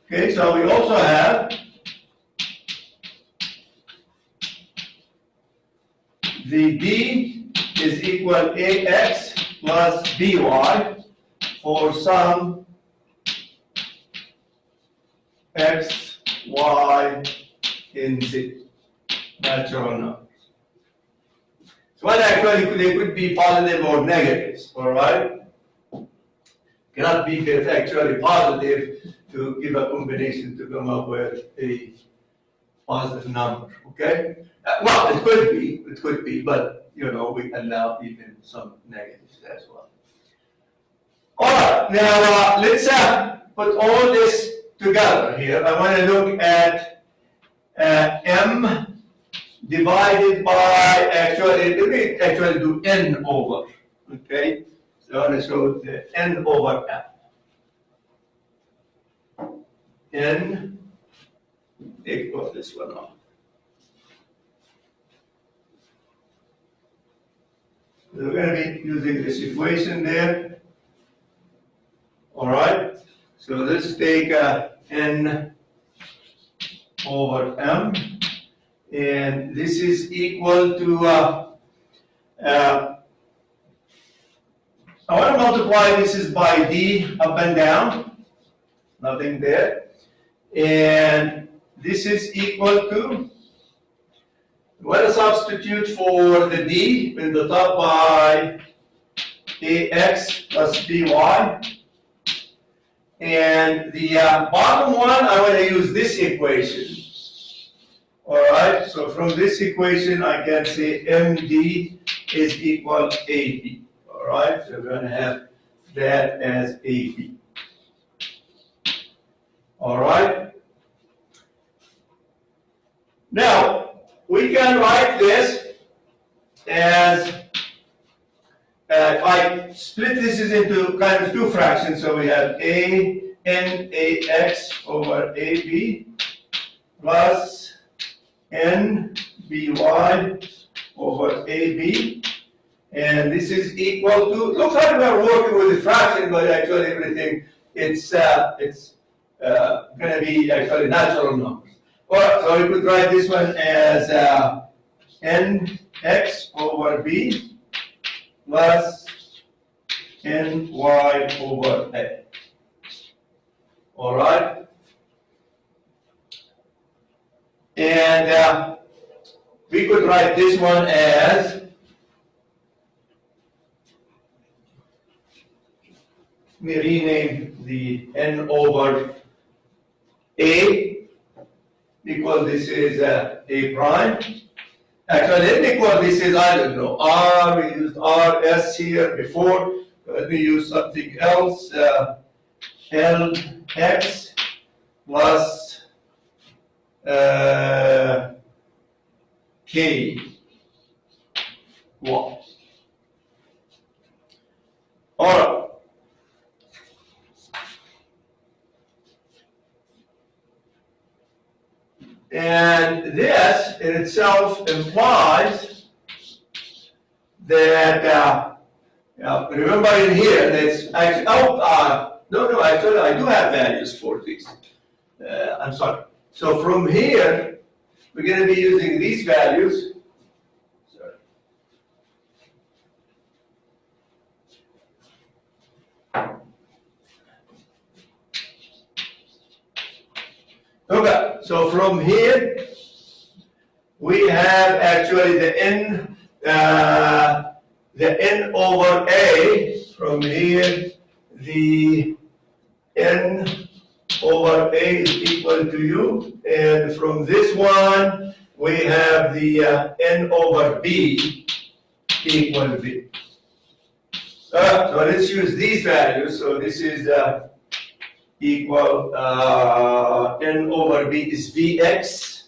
okay, so we also have the D is equal AX plus BY for some X, Y, and Z, natural numbers. So what actually they could be positive or negatives, all right? Cannot be actually positive to give a combination to come up with a positive number, okay? Well, it could be, but you know, we allow even some negatives as well. All right, now let's put all this together here. I want to look at m divided by, actually, let me actually do n over, okay? So I want to show the n over m. N, equal this one off. We're going to be using this equation there. All right. So let's take n over m, and this is equal to. I want to multiply this is by d up and down. Nothing there. And this is equal to, we're going to substitute for the d in the top by ax plus by. And the bottom one, I want to use this equation. All right, so from this equation, I can say md is equal to ab. All right, so we're going to have that as ab. All right. Now, we can write this as, if I split this into kind of two fractions, so we have a n ax over ab plus n by over ab, and this is equal to, looks like we're working with a fraction, but actually everything, it's going to be actually natural numbers. All right, so we could write this one as nx over b plus ny over a. All right, and we could write this one as me rename the n over a, because this is a prime. Actually, let me call this is, I don't know, r, we used rs here before. Let me use something else, lx plus k y. All right. And this in itself implies that, remember in here, that's actually, no, actually I do have values for these. I'm sorry. So from here, we're going to be using these values. Sorry. Okay, so from here, we have actually the n over a. From here, the n over a is equal to u, and from this one, we have the n over b equal to b. So let's use these values. So this is equal n over b is vx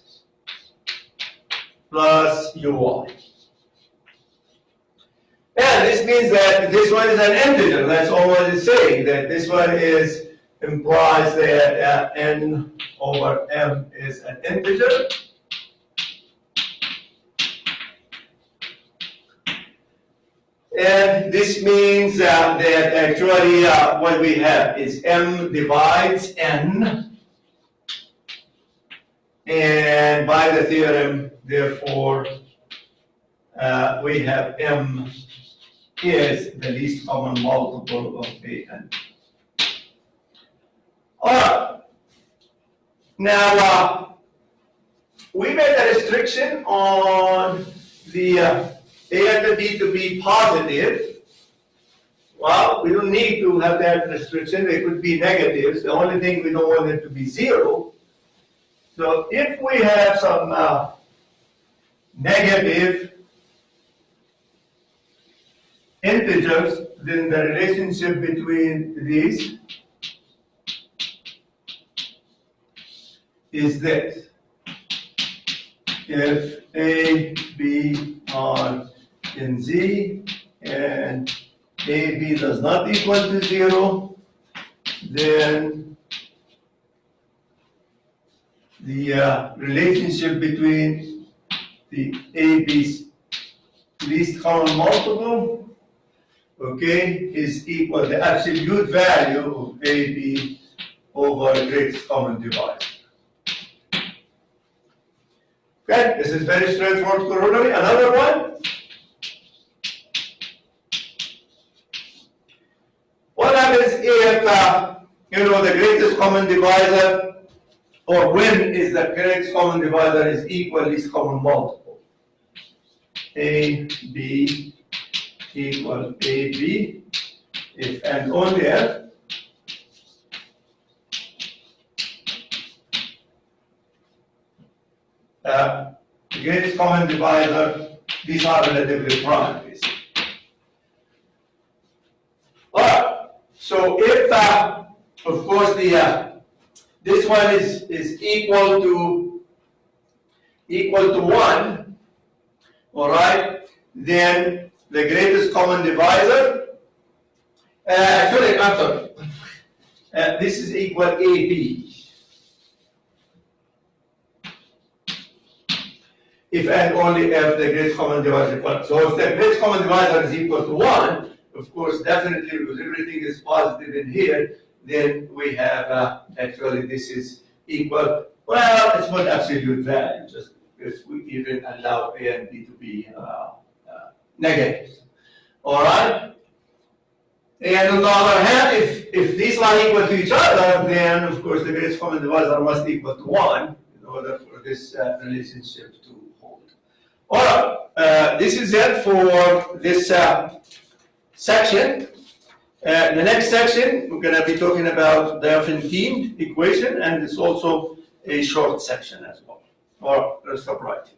plus uy. And this means that this one is an integer. That's all it's saying, that this one is implies that n over m is an integer. And this means that actually what we have is m divides n, and by the theorem, therefore, we have m is the least common multiple of an. All right. Now, we made a restriction on the a and the b to be positive. Well, we don't need to have that restriction. They could be negatives. The only thing we don't want it to be zero. So if we have some negative integers, then the relationship between these is this. If A, B are in Z and AB does not equal to 0, then the relationship between the AB's least common multiple, okay, is equal to the absolute value of AB over the greatest common divisor. Okay, this is very straightforward corollary. Another one. What happens if, the greatest common divisor, or when is the greatest common divisor is equal least common multiple? A, B equal AB, if and only if the greatest common divisor, these are relatively prime, basically. Alright, so if, of course, this one is equal to 1, alright, then the greatest common divisor, actually, I'm sorry, this is equal AB. If and only if the greatest common divisor is 1. So if the greatest common divisor is equal to 1, of course, definitely, because everything is positive in here, then we have, actually, this is equal, well, it's not absolute value, just because we even allow A and B to be negatives. All right? And on the other hand, if these are equal to each other, then, of course, the greatest common divisor must equal to 1 in order for this relationship to hold. All right, this is it for this section. In the next section, we're going to be talking about the affine equation, and it's also a short section as well. All right, let's stop right here.